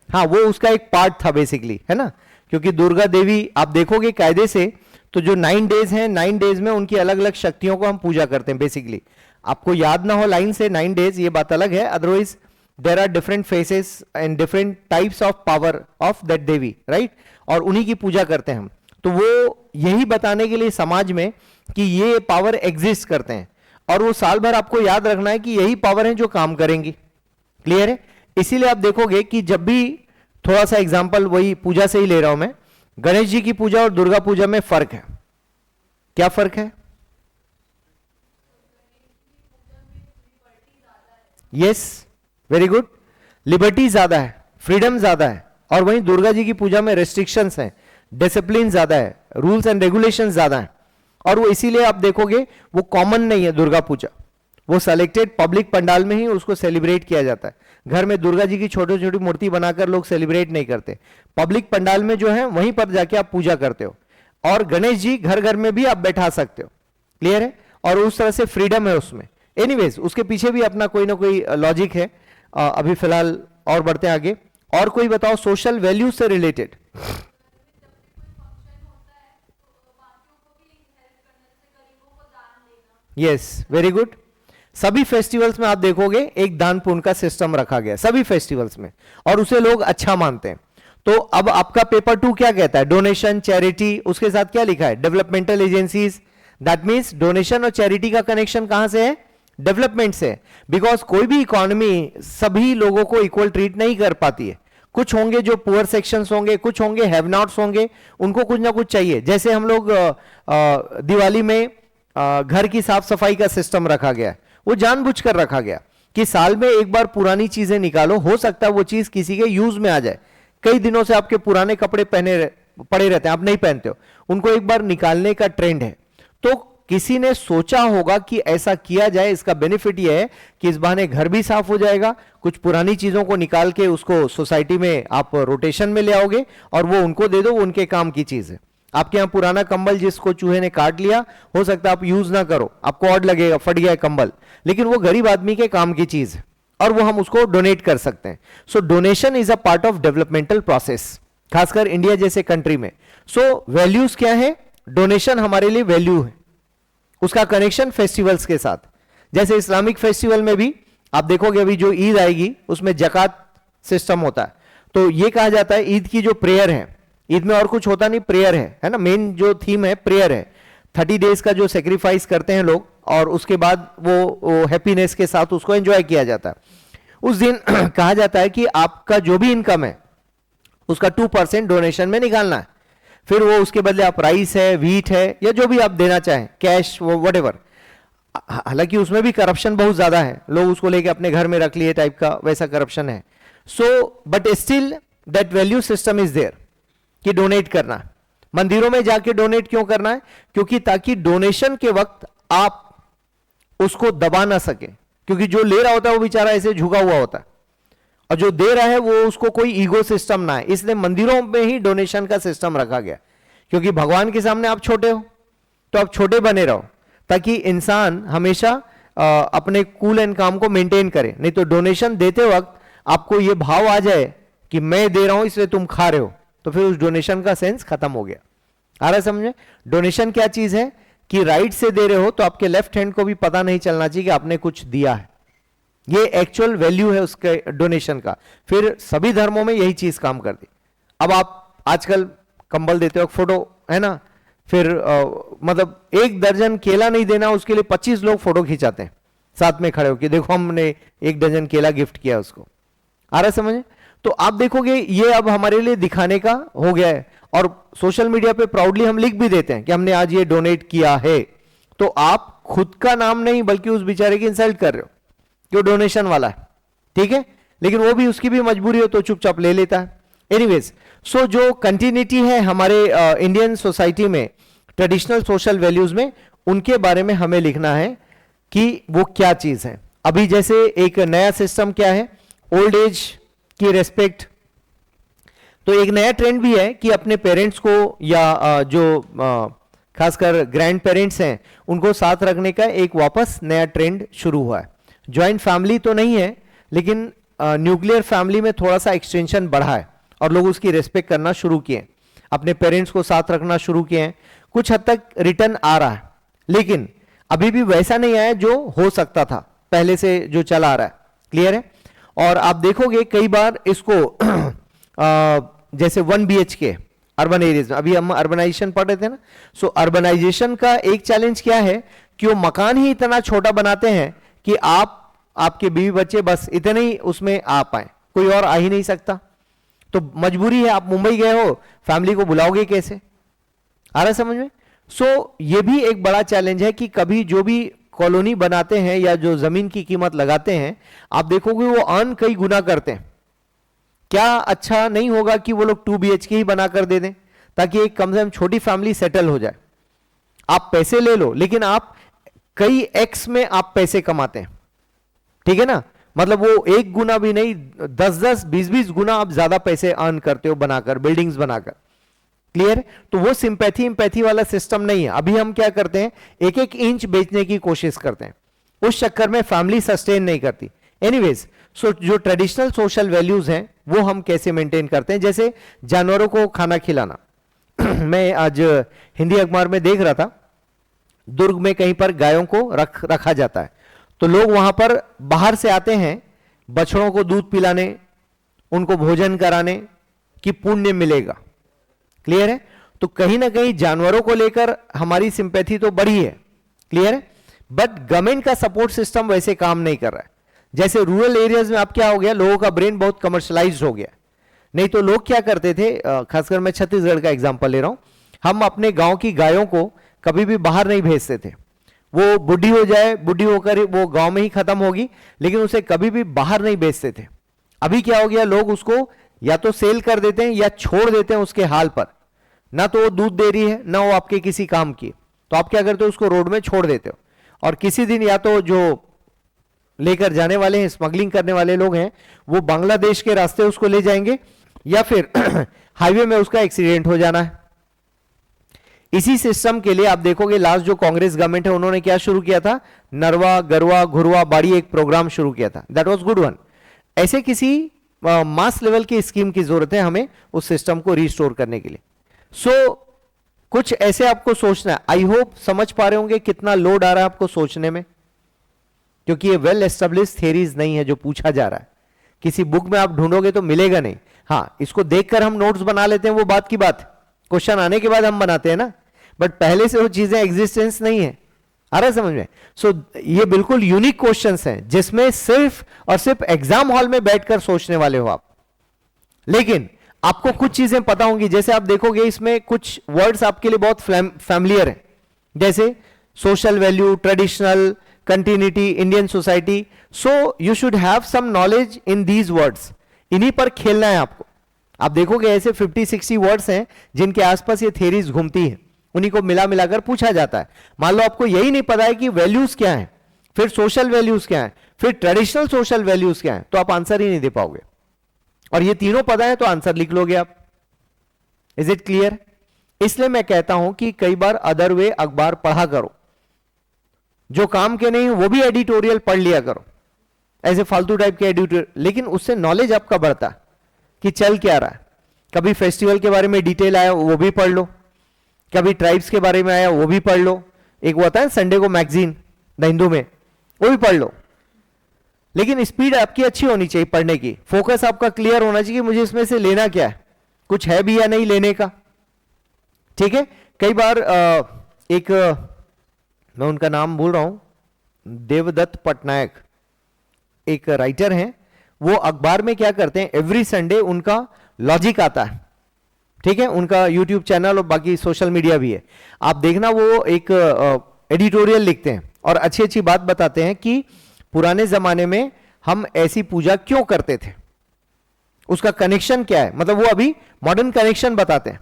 हाँ वो उसका एक पार्ट था बेसिकली, है ना, क्योंकि दुर्गा देवी आप देखोगे कायदे से, तो जो 9 डेज हैं, 9 डेज में उनकी अलग अलग शक्तियों को हम पूजा करते हैं बेसिकली। आपको याद ना हो लाइन से 9 डेज, ये बात अलग है, otherwise there are different faces and different types of power of that devi, right, और उन्हीं की पूजा करते हैं हम। तो वो यही बताने के लिए समाज में कि ये पावर एग्जिस्ट करते हैं, और वो साल भर आपको याद रखना है कि यही पावर है जो काम करेंगी, क्लियर है। इसीलिए आप देखोगे कि जब भी, थोड़ा सा एग्जांपल वही पूजा से ही ले रहा हूं मैं, गणेश जी की पूजा और दुर्गा पूजा में फर्क है। क्या फर्क है? Yes, very good. लिबर्टी ज्यादा है, फ्रीडम ज्यादा है, और वहीं दुर्गा जी की पूजा में रेस्ट्रिक्शंस हैं, डिसिप्लिन ज्यादा है, रूल्स एंड रेगुलेशन ज्यादा है, और वो इसीलिए आप देखोगे वो कॉमन नहीं है दुर्गा पूजा, वो सेलेक्टेड पब्लिक पंडाल में ही उसको सेलिब्रेट किया जाता है। घर में दुर्गा जी की छोटी छोटी मूर्ति बनाकर लोग सेलिब्रेट नहीं करते, पब्लिक पंडाल में जो है वहीं पर जाके आप पूजा करते हो, और गणेश जी घर घर में भी आप बैठा सकते हो, क्लियर है, और उस तरह से फ्रीडम है उसमें। एनीवेज उसके पीछे भी अपना कोई ना कोई लॉजिक है। अभी फिलहाल और बढ़ते हैं आगे। और कोई बताओ सोशल वैल्यू से रिलेटेड। Yes, very good. सभी फेस्टिवल्स में आप देखोगे एक दान पुण्य का सिस्टम रखा गया, सभी फेस्टिवल्स में, और उसे लोग अच्छा मानते हैं। तो अब आपका पेपर 2 क्या कहता है? डोनेशन, चैरिटी, उसके साथ क्या लिखा है? Developmental agencies. That means donation और चैरिटी का कनेक्शन कहां से है? डेवलपमेंट से। बिकॉज कोई भी इकोनॉमी सभी लोगों को इक्वल ट्रीट नहीं कर पाती है। कुछ होंगे जो पुअर सेक्शंस होंगे, कुछ होंगे हैव नॉट्स होंगे, उनको कुछ ना कुछ चाहिए। जैसे हम लोग दिवाली में घर की साफ सफाई का सिस्टम रखा गया, वो जानबूझकर रखा गया कि साल में एक बार पुरानी चीजें निकालो, हो सकता है वो चीज किसी के यूज में आ जाए। कई दिनों से आपके पुराने कपड़े पड़े रहते हैं, आप नहीं पहनते हो, उनको एक बार निकालने का ट्रेंड है। तो किसी ने सोचा होगा कि ऐसा किया जाए, इसका बेनिफिट यह है कि इस बहाने घर भी साफ हो जाएगा, कुछ पुरानी चीजों को निकाल के उसको सोसाइटी में आप रोटेशन में ले आओगे और वो उनको दे दो, वो उनके काम की चीज है। आपके यहां पुराना कंबल जिसको चूहे ने काट लिया, हो सकता है आप यूज ना करो, आपको ऑड लगेगा, फट गया कंबल, लेकिन वो गरीब आदमी के काम की चीज है और वो हम उसको डोनेट कर सकते हैं। So donation is a part of developmental process, खासकर इंडिया जैसे कंट्री में। सो वैल्यूज क्या है? डोनेशन हमारे लिए वैल्यू है, उसका कनेक्शन फेस्टिवल्स के साथ। जैसे इस्लामिक फेस्टिवल में भी आप देखोगे अभी जो ईद आएगी उसमें जकात सिस्टम होता है। तो ये कहा जाता है ईद की जो प्रेयर है, ईद में और कुछ होता नहीं, प्रेयर है ना, मेन जो थीम है प्रेयर है। 30 डेज का जो सेक्रीफाइस करते हैं लोग, और उसके बाद वो हैप्पीनेस के साथ उसको एंजॉय किया जाता है। उस दिन कहा जाता है कि आपका जो भी इनकम है उसका 2% डोनेशन में निकालना है। फिर वो उसके बदले आप राइस है, व्हीट है, या जो भी आप देना चाहें, कैश, वो व्हाटएवर। हालांकि उसमें भी करप्शन बहुत ज्यादा है, लोग उसको लेके अपने घर में रख लिए टाइप का वैसा करप्शन है। So but still that value system is there कि डोनेट करना। मंदिरों में जाके डोनेट क्यों करना है? क्योंकि ताकि डोनेशन के वक्त आप उसको दबा ना सके, क्योंकि जो ले रहा होता है वो बेचारा ऐसे झुका हुआ होता है, और जो दे रहा है वो उसको कोई ईगो सिस्टम ना है। इसलिए मंदिरों में ही डोनेशन का सिस्टम रखा गया, क्योंकि भगवान के सामने आप छोटे हो तो आप छोटे बने रहो, ताकि इंसान हमेशा अपने कूल एंड काम को मेंटेन करे। नहीं तो डोनेशन देते वक्त आपको ये भाव आ जाए कि मैं दे रहा हूं इसलिए तुम खा रहे हो, तो फिर उस डोनेशन का सेंस खत्म हो गया। आ रहा है समझे? डोनेशन क्या चीज है कि राइट से दे रहे हो तो आपके लेफ्ट हैंड को भी पता नहीं चलना चाहिए कि आपने कुछ दिया है। ये एक्चुअल वैल्यू है उसके डोनेशन का। फिर सभी धर्मों में यही चीज काम करती। अब आप आजकल कंबल देते हो, फोटो है ना, फिर मतलब 1 दर्जन केला नहीं देना, उसके लिए 25 लोग फोटो खिंचाते हैं साथ में खड़े होकर, देखो हमने 1 दर्जन केला गिफ्ट किया उसको। आ रहा है समझे? तो आप देखोगे ये अब हमारे लिए दिखाने का हो गया है, और सोशल मीडिया पे प्राउडली हम लिख भी देते हैं कि हमने आज ये डोनेट किया है। तो आप खुद का नाम नहीं बल्कि उस बेचारे की इंसल्ट कर रहे हो कि वो डोनेशन वाला है, ठीक है, लेकिन वो भी, उसकी भी मजबूरी हो तो चुपचाप ले लेता है। एनीवेज, सो जो कंटिन्यूटी है हमारे इंडियन सोसाइटी में ट्रेडिशनल सोशल वैल्यूज में, उनके बारे में हमें लिखना है कि वो क्या चीज है। अभी जैसे एक नया सिस्टम क्या है, ओल्ड एज की रेस्पेक्ट। तो एक नया ट्रेंड भी है कि अपने पेरेंट्स को या जो खासकर ग्रैंड पेरेंट्स हैं उनको साथ रखने का एक वापस नया ट्रेंड शुरू हुआ है। ज्वाइंट फैमिली तो नहीं है, लेकिन न्यूक्लियर फैमिली में थोड़ा सा एक्सटेंशन बढ़ा है और लोग उसकी रेस्पेक्ट करना शुरू किए, अपने पेरेंट्स को साथ रखना शुरू किए हैं। कुछ हद तक रिटर्न आ रहा है, लेकिन अभी भी वैसा नहीं आया जो हो सकता था पहले से जो चला आ रहा है। क्लियर है? और आप देखोगे कई बार इसको जैसे 1 BHK अर्बन एरियाज में, अभी हम अर्बनाइजेशन पढ़ रहे थे ना, सो अर्बनाइजेशन का एक चैलेंज क्या है कि वो मकान ही इतना छोटा बनाते हैं कि आप, आपके बीवी बच्चे बस इतने ही उसमें आ पाए, कोई और आ ही नहीं सकता। तो मजबूरी है, आप मुंबई गए हो, फैमिली को बुलाओगे कैसे? आ रहा है समझ में? सो ये भी एक बड़ा चैलेंज है कि कभी जो भी कॉलोनी बनाते हैं या जो जमीन की कीमत लगाते हैं, आप देखोगे वो अर्न कई गुना करते हैं। क्या अच्छा नहीं होगा कि वो लोग 2 BHK ही बनाकर दे दें, ताकि एक कम से कम छोटी फैमिली सेटल हो जाए। आप पैसे ले लो, लेकिन आप कई एक्स में आप पैसे कमाते हैं, ठीक है ना। मतलब वो 1 गुना भी नहीं, 10-10, 20-20 गुना आप ज्यादा पैसे अर्न करते हो बनाकर, बिल्डिंग्स बनाकर। क्लियर? तो वो सिंपैथी इंपैथी वाला सिस्टम नहीं है। अभी हम क्या करते हैं, 1-1 इंच बेचने की कोशिश करते हैं, उस चक्कर में फैमिली सस्टेन नहीं करती। एनीवेज, सो जो ट्रेडिशनल सोशल वैल्यूज हैं वो हम कैसे मेंटेन करते हैं, जैसे जानवरों को खाना खिलाना। मैं आज हिंदी अखबार में देख रहा था, दुर्ग में कहीं पर गायों को रखा जाता है, तो लोग वहां पर बाहर से आते हैं बछड़ों को दूध पिलाने, उनको भोजन कराने कि पुण्य मिलेगा। क्लियर है? तो कहीं ना कहीं जानवरों को लेकर हमारी सिंपैथी तो बड़ी है, क्लियर है, बट गवर्नमेंट का सपोर्ट सिस्टम वैसे काम नहीं कर रहा है। जैसे रूरल एरियाज में अब क्या हो गया, लोगों का ब्रेन बहुत कमर्शलाइज्ड हो गया। नहीं तो लोग क्या करते थे, खासकर मैं छत्तीसगढ़ का एग्जांपल ले रहा हूं, हम अपने गांव की गायों को कभी भी बाहर नहीं भेजते थे। वो बुढ़ी हो जाए, बुढ़ी होकर वो गांव में ही खत्म होगी, लेकिन उसे कभी भी बाहर नहीं भेजते थे। अभी क्या हो गया, लोग उसको या तो सेल कर देते हैं या छोड़ देते हैं उसके हाल पर, ना तो वो दूध दे रही है ना वो आपके किसी काम की, तो आप क्या करते हो, उसको रोड में छोड़ देते हो। और किसी दिन या तो जो लेकर जाने वाले हैं, स्मगलिंग करने वाले लोग हैं, वो बांग्लादेश के रास्ते उसको ले जाएंगे, या फिर हाईवे में उसका एक्सीडेंट हो जाना है। इसी सिस्टम के लिए आप देखोगे लास्ट जो कांग्रेस गवर्नमेंट है उन्होंने क्या शुरू किया था, नरवा गरवा घुरवा बाड़ी एक प्रोग्राम शुरू किया था, दैट वाज गुड वन। ऐसे किसी मास लेवल की स्कीम की जरूरत है हमें उस सिस्टम को रिस्टोर करने के लिए। सो कुछ ऐसे आपको सोचना है। आई होप समझ पा रहे होंगे कितना लोड आ रहा है आपको सोचने में, क्योंकि ये वेल एस्टेब्लिश थ्योरीज नहीं है जो पूछा जा रहा है। किसी बुक में आप ढूंढोगे तो मिलेगा नहीं। हाँ, इसको देखकर हम नोट्स बना लेते हैं, वो बात की बात, क्वेश्चन आने के बाद हम बनाते हैं ना, बट पहले से वो चीजें एग्जिस्टेंस नहीं है। आ रहा है समझ में? सो ये बिल्कुल यूनिक क्वेश्चंस हैं जिसमें सिर्फ और सिर्फ एग्जाम हॉल में बैठकर सोचने वाले हो आप, लेकिन आपको कुछ चीजें पता होंगी। जैसे आप देखोगे इसमें कुछ वर्ड्स आपके लिए बहुत फैमिलियर हैं, जैसे social value, traditional, continuity, Indian society. So you should have some knowledge in these words, इन्हीं पर खेलना है आपको। आप देखोगे ऐसे 50-60 वर्ड्स हैं जिनके आसपास ये थ्योरीज घूमती हैं, उन्हीं को मिला मिलाकर पूछा जाता है। मान लो आपको यही नहीं पता है कि वैल्यूज क्या हैं, फिर सोशल वैल्यूज क्या हैं, फिर ट्रेडिशनल सोशल वैल्यूज क्या हैं, तो आप आंसर ही नहीं दे पाओगे। और ये तीनों पता है तो आंसर लिख लोगे आप। Is it clear? इसलिए मैं कहता हूं कि कई बार अदर वे अखबार पढ़ा करो, जो काम के नहीं वो भी एडिटोरियल पढ़ लिया करो, ऐसे फालतू टाइप के एडिटोरियल, लेकिन उससे नॉलेज आपका बढ़ता है कि चल क्या रहा है। कभी फेस्टिवल के बारे में डिटेल आया वो भी पढ़ लो, कभी ट्राइब्स के बारे में आया वो भी पढ़ लो, एक वो होता है संडे को मैगजीन द हिंदू में, वो भी पढ़ लो। लेकिन स्पीड आपकी अच्छी होनी चाहिए पढ़ने की, फोकस आपका क्लियर होना चाहिए कि मुझे इसमें से लेना क्या है, कुछ है भी या नहीं लेने का। ठीक है? कई बार एक मैं उनका नाम भूल रहा हूं, देवदत्त पटनायक एक राइटर हैं, वो अखबार में क्या करते हैं, एवरी संडे उनका लॉजिक आता है। ठीक है? उनका यूट्यूब चैनल और बाकी सोशल मीडिया भी है, आप देखना। वो एक एडिटोरियल लिखते हैं और अच्छी अच्छी बात बताते हैं कि पुराने जमाने में हम ऐसी पूजा क्यों करते थे, उसका कनेक्शन क्या है, मतलब वो अभी मॉडर्न कनेक्शन बताते हैं।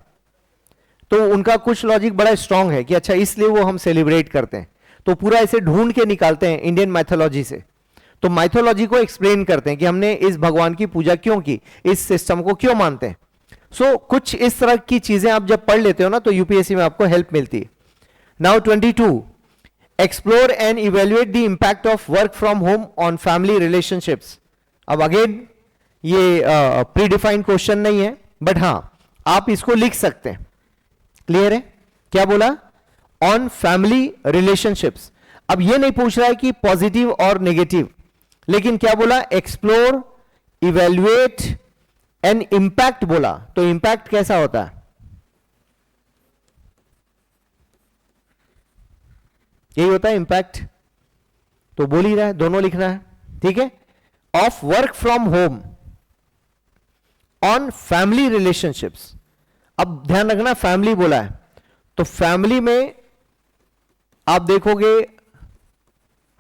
तो उनका कुछ लॉजिक बड़ा स्ट्रांग है कि अच्छा इसलिए वो हम सेलिब्रेट करते हैं, तो पूरा ऐसे ढूंढ के निकालते हैं इंडियन मैथोलॉजी से, तो माइथोलॉजी को एक्सप्लेन करते हैं कि हमने इस भगवान की पूजा क्यों की, इस सिस्टम को क्यों मानते हैं। सो कुछ इस तरह की चीजें आप जब पढ़ लेते हो ना तो यूपीएससी में आपको हेल्प मिलती है। Now 22, explore and evaluate the impact of work from home on family relationships. अब अगेन ये प्रीडिफाइंड क्वेश्चन नहीं है, बट हां आप इसको लिख सकते हैं। क्लियर है? क्या बोला? On family relationships. अब ये नहीं पूछ रहा है कि पॉजिटिव और नेगेटिव, लेकिन क्या बोला? एक्सप्लोर, इवेल्युएट एंड इंपैक्ट बोला। तो इंपैक्ट कैसा होता है? यही होता है इंपैक्ट, तो बोल ही रहा है, दोनों लिखना है। ठीक है? Of work from home on family relationships. अब ध्यान रखना फैमिली बोला है, तो फैमिली में आप देखोगे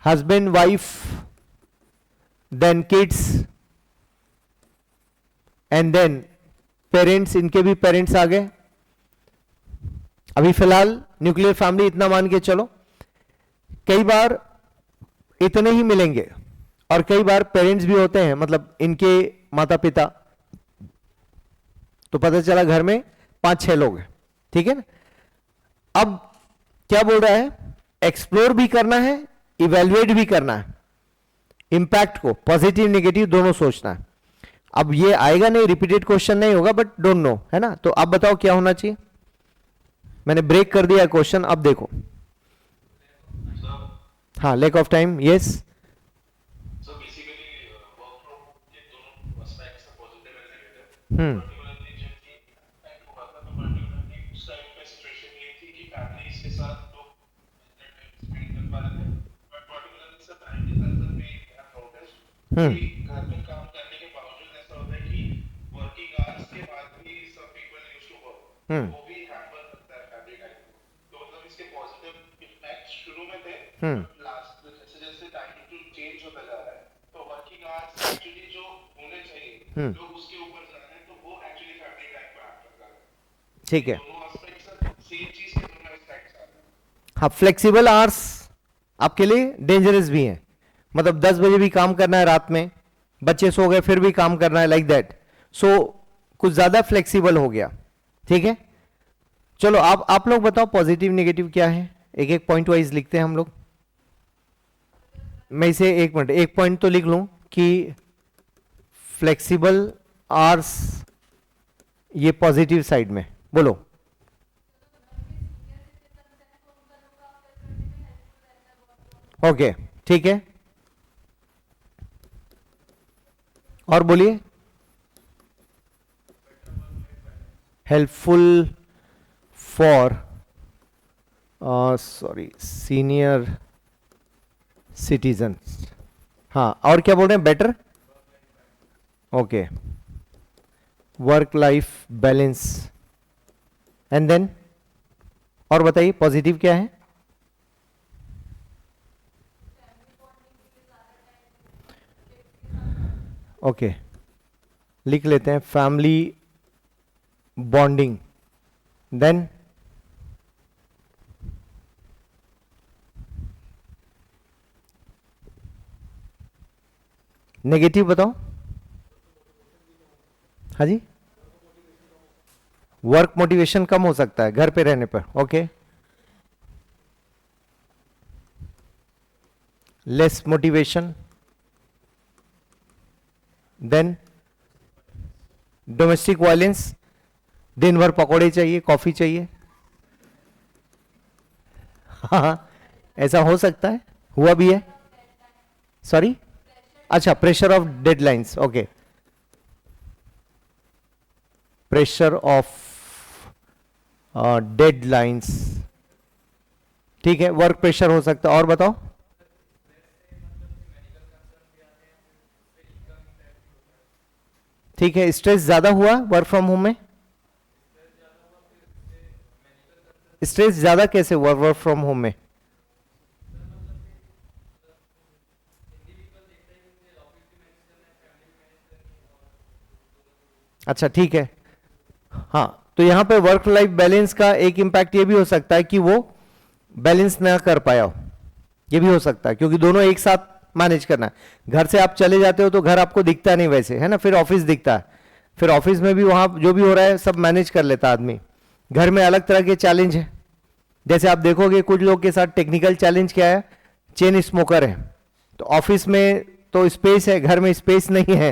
husband wife, then kids, and then parents, इनके भी पेरेंट्स आ गए। अभी फिलहाल न्यूक्लियर फैमिली इतना मान के चलो। कई बार इतने ही मिलेंगे और कई बार पेरेंट्स भी होते हैं, मतलब इनके माता पिता, तो पता चला घर में 5-6 लोग हैं, ठीक है ना। अब क्या बोल रहा है, एक्सप्लोर भी करना है, इवेल्युएट भी करना है, इंपैक्ट को पॉजिटिव नेगेटिव दोनों सोचना है। अब ये आएगा नहीं, रिपीटेड क्वेश्चन नहीं होगा, बट डोंट नो, है ना। तो आप बताओ क्या होना चाहिए। मैंने ब्रेक कर दिया क्वेश्चन, अब देखो। हाँ, लैक ऑफ टाइम, यस। घर में काम करने के बावजूद ऐसा होता है कि वर्किंग आवर्स के बाद भी some people used to work, वो भी हैम्पर करता है फैमिली लाइफ को। तो मतलब इसके पॉजिटिव इम्पैक्ट शुरू में थे, लास्ट जैसे जैसे टाइम टू चेंज होता जा रहा है, तो वर्किंग आवर्स एक्चुअली जो होने चाहिए जो उसके ऊपर जा रहे हैं, तो वो एक्चुअली फैमिली लाइफ को हैम्पर कर रहा है। ठीक है, दोनों एस्पेक्ट्स सेम चीज के दोनों एस्पेक्ट्स आ रहे हैं। हाँ, फ्लेक्सिबल आवर्स आपके लिए डेंजरस भी हैं, मतलब 10 बजे भी काम करना है, रात में बच्चे सो गए फिर भी काम करना है, लाइक दैट। सो कुछ ज्यादा फ्लेक्सिबल हो गया, ठीक है। चलो आप लोग बताओ पॉजिटिव नेगेटिव क्या है, एक एक पॉइंट वाइज लिखते हैं हम लोग। मैं इसे एक मिनट, एक पॉइंट तो लिख लूं कि फ्लेक्सिबल आवर्स ये पॉजिटिव साइड में, बोलो। ओके, ठीक है, और बोलिए। हेल्पफुल फॉर सीनियर सिटीजन, हाँ, और क्या बोल रहे हैं, better, okay, work life balance, and then और बताइए पॉजिटिव क्या है। ओके, लिख लेते हैं फैमिली बॉन्डिंग, देन नेगेटिव बताओ। हाँ जी, वर्क मोटिवेशन कम हो सकता है घर पे रहने पर, okay, less motivation, then domestic violence, दिन भर पकौड़े चाहिए, कॉफी चाहिए, हाँ, ऐसा हो सकता है, हुआ भी है। सॉरी, अच्छा, pressure of deadlines, okay, pressure of deadlines, ठीक है, वर्क प्रेशर हो सकता है, और बताओ। ठीक है, स्ट्रेस ज्यादा हुआ वर्क फ्रॉम होम में, स्ट्रेस ज्यादा कैसे हुआ वर्क फ्रॉम होम में। अच्छा, ठीक है, हाँ, तो यहां पे वर्क लाइफ बैलेंस का एक इंपैक्ट ये भी हो सकता है कि वो बैलेंस ना कर पाया हो, ये भी हो सकता है, क्योंकि दोनों एक साथ मैनेज करना है। घर से आप चले जाते हो तो घर आपको दिखता नहीं वैसे, है ना, फिर ऑफिस दिखता है, फिर ऑफिस में भी वहां जो भी हो रहा है सब मैनेज कर लेता आदमी। घर में अलग तरह के चैलेंज है, जैसे आप देखोगे कुछ लोग के साथ टेक्निकल चैलेंज क्या है, चेन स्मोकर है, तो ऑफिस में तो स्पेस है, घर में स्पेस नहीं है,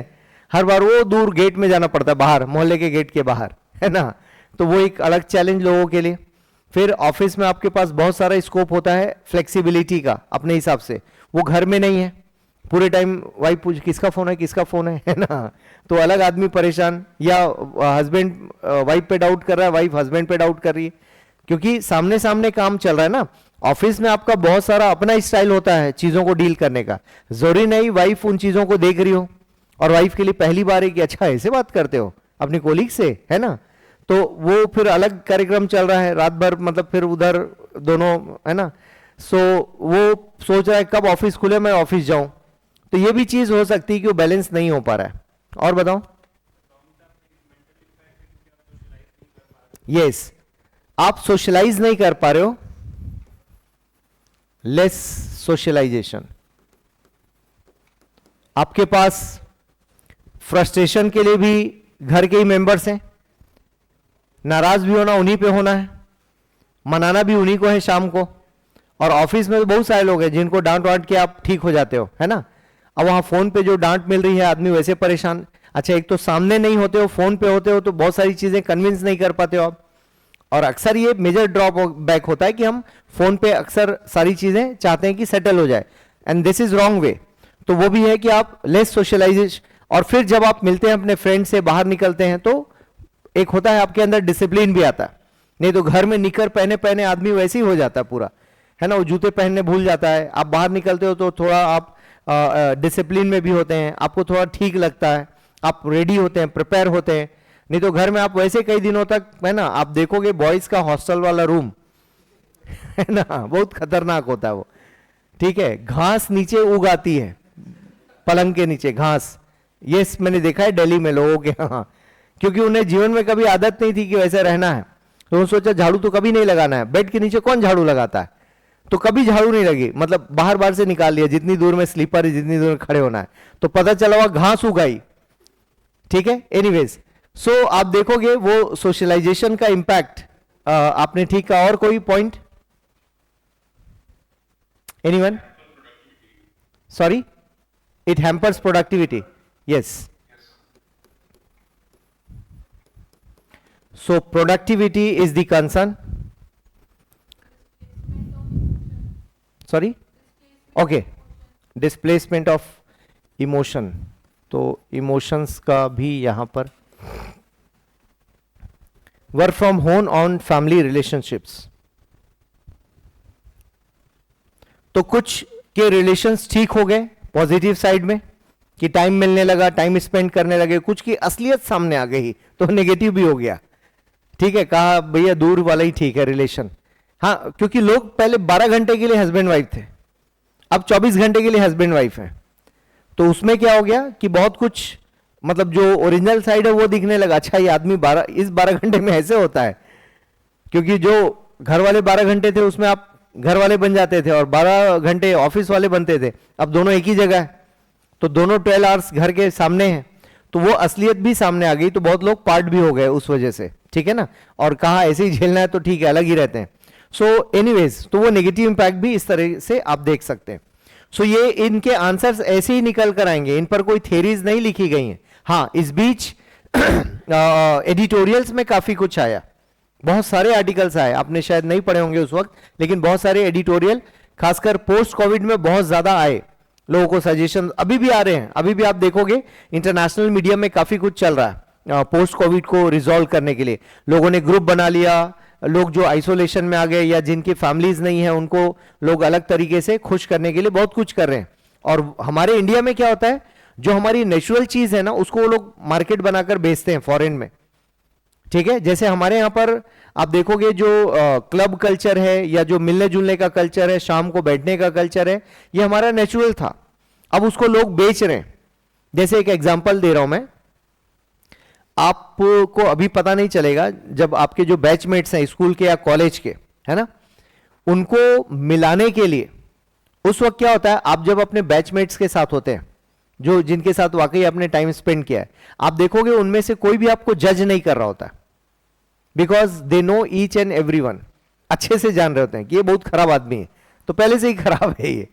हर बार वो दूर गेट में जाना पड़ता है, बाहर मोहल्ले के गेट के बाहर, है ना, तो वो एक अलग चैलेंज लोगों के लिए। फिर ऑफिस में आपके पास बहुत सारा स्कोप होता है फ्लेक्सिबिलिटी का अपने हिसाब से, वो घर में नहीं है, पूरे टाइम वाइफ पूछ किसका फोन है, किसका फोन है ना, तो अलग आदमी परेशान, या हस्बैंड वाइफ पे डाउट कर रहा है, वाइफ हस्बैंड पे डाउट कर रही है, क्योंकि सामने सामने काम चल रहा है ना। ऑफिस में आपका बहुत सारा अपना स्टाइल होता है चीजों को डील करने का, जरूरी नहीं वाइफ उन चीजों को देख रही हो, और वाइफ के लिए पहली बार है कि अच्छा ऐसे बात करते हो अपने कोलीग से, है ना, तो वो फिर अलग कार्यक्रम चल रहा है रात भर, मतलब फिर उधर दोनों, है ना। सो वो सोच रहा है कब ऑफिस खुले मैं ऑफिस जाऊं, तो ये भी चीज हो सकती है कि वो बैलेंस नहीं हो पा रहा है। और बताओ। यस, आप सोशलाइज नहीं कर पा रहे हो, लेस सोशलाइजेशन। आपके पास फ्रस्ट्रेशन के लिए भी घर के ही मेंबर्स हैं, नाराज भी होना उन्हीं पे होना है, मनाना भी उन्हीं को है शाम को। और ऑफिस में तो बहुत सारे लोग हैं जिनको डांट वांट के आप ठीक हो जाते हो, है ना। अब वहां फोन पे जो डांट मिल रही है, आदमी वैसे परेशान। अच्छा, एक तो सामने नहीं होते हो, फोन पे होते हो, तो बहुत सारी चीजें कन्विंस नहीं कर पाते हो आप। और अक्सर ये मेजर ड्रॉप बैक होता है कि हम फोन पे अक्सर सारी चीजें चाहते हैं कि सेटल हो जाए, and this is wrong way. तो वो भी है कि आप लेस सोशलाइजेशन। और फिर जब आप मिलते हैं अपने फ्रेंड से, बाहर निकलते हैं, तो एक होता है आपके अंदर डिसिप्लिन भी आता है। नहीं तो घर में निकर पहने पहने आदमी वैसे ही हो जाता है पूरा, है ना। वो जूते पहनने भूल जाता है। आप बाहर निकलते हो तो थोड़ा आप डिसिप्लिन में भी होते हैं, आपको थोड़ा ठीक लगता है, आप रेडी होते हैं, प्रिपेयर होते हैं। नहीं तो घर में आप वैसे कई दिनों तक, है ना, आप देखोगे बॉयज का हॉस्टल वाला रूम है ना, बहुत खतरनाक होता है वो। ठीक है, घास नीचे उगाती है, पलंग के नीचे घास। ये मैंने देखा है दिल्ली में लोगों के यहाँ, क्योंकि उन्हें जीवन में कभी आदत नहीं थी कि वैसे रहना है। तो उन्होंने सोचा झाड़ू तो कभी नहीं लगाना है, बेड के नीचे कौन झाड़ू लगाता है, तो कभी झाड़ू नहीं लगी, मतलब बाहर बाहर से निकाल लिया, जितनी दूर में स्लीपर है, जितनी दूर में खड़े होना है, तो पता चला वह घास उगाई। ठीक है, एनीवेज, सो आप देखोगे वो सोशलाइजेशन का इंपैक्ट आपने ठीक कहा। और कोई point? Anyone? Sorry, it hampers productivity. Yes, so productivity is the concern. Sorry, okay, displacement of emotion। तो emotions का भी यहां पर work from home on family relationships. तो कुछ के रिलेशंस ठीक हो गए पॉजिटिव साइड में कि टाइम मिलने लगा, टाइम स्पेंड करने लगे। कुछ की असलियत सामने आ गई तो नेगेटिव भी हो गया। ठीक है, कहा भैया दूर वाला ही ठीक है रिलेशन। हाँ, क्योंकि लोग पहले 12 घंटे के लिए हस्बैंड वाइफ थे, अब 24 घंटे के लिए हस्बैंड वाइफ है। तो उसमें क्या हो गया कि बहुत कुछ, मतलब जो ओरिजिनल साइड है वो दिखने लगा। अच्छा, ये आदमी 12 घंटे में ऐसे होता है, क्योंकि जो घर वाले 12 घंटे थे उसमें आप घर वाले बन जाते थे और 12 घंटे ऑफिस वाले बनते थे। अब दोनों एक ही जगह है, तो दोनों 12 आवर्स घर के सामने हैं, तो वो असलियत भी सामने आ गई। तो बहुत लोग पार्ट भी हो गए उस वजह से, ठीक है ना। और कहा ऐसे ही झेलना है तो ठीक है, अलग ही रहते हैं। सो एनीवेज, तो वो नेगेटिव इंपैक्ट भी इस तरह से आप देख सकते हैं। सो ये इनके आंसर्स ऐसे ही निकल कर आएंगे, इन पर कोई थेरीज नहीं लिखी गई हैं। हाँ, इस बीच एडिटोरियल्स में काफी कुछ आया, बहुत सारे आर्टिकल्स आए, आपने शायद नहीं पढ़े होंगे उस वक्त, लेकिन बहुत सारे एडिटोरियल खासकर पोस्ट कोविड में बहुत ज्यादा आए। लोगों को सजेशन अभी भी आ रहे हैं, अभी भी आप देखोगे इंटरनेशनल मीडिया में काफी कुछ चल रहा है पोस्ट कोविड को रिजॉल्व करने के लिए। लोगों ने ग्रुप बना लिया, लोग जो आइसोलेशन में आ गए या जिनकी फैमिलीज नहीं है उनको लोग अलग तरीके से खुश करने के लिए बहुत कुछ कर रहे हैं। और हमारे इंडिया में क्या होता है, जो हमारी नेचुरल चीज है ना, उसको वो लोग मार्केट बनाकर बेचते हैं फॉरेन में। ठीक है, जैसे हमारे यहाँ पर आप देखोगे जो क्लब कल्चर है या जो मिलने जुलने का कल्चर है, शाम को बैठने का कल्चर है, ये हमारा नेचुरल था, अब उसको लोग बेच रहे हैं। जैसे एक एग्जांपल दे रहा हूं मैं आपको, अभी पता नहीं चलेगा, जब आपके जो बैचमेट्स हैं स्कूल के या कॉलेज के, है ना, उनको मिलाने के लिए उस वक्त क्या होता है, आप जब अपने बैचमेट्स के साथ होते हैं, जो जिनके साथ वाकई आपने टाइम स्पेंड किया है, आप देखोगे उनमें से कोई भी आपको जज नहीं कर रहा होता, because they know each and every one. अच्छे से जान रहे होते हैं कि ये बहुत खराब आदमी है, तो पहले से ही खराब है ये।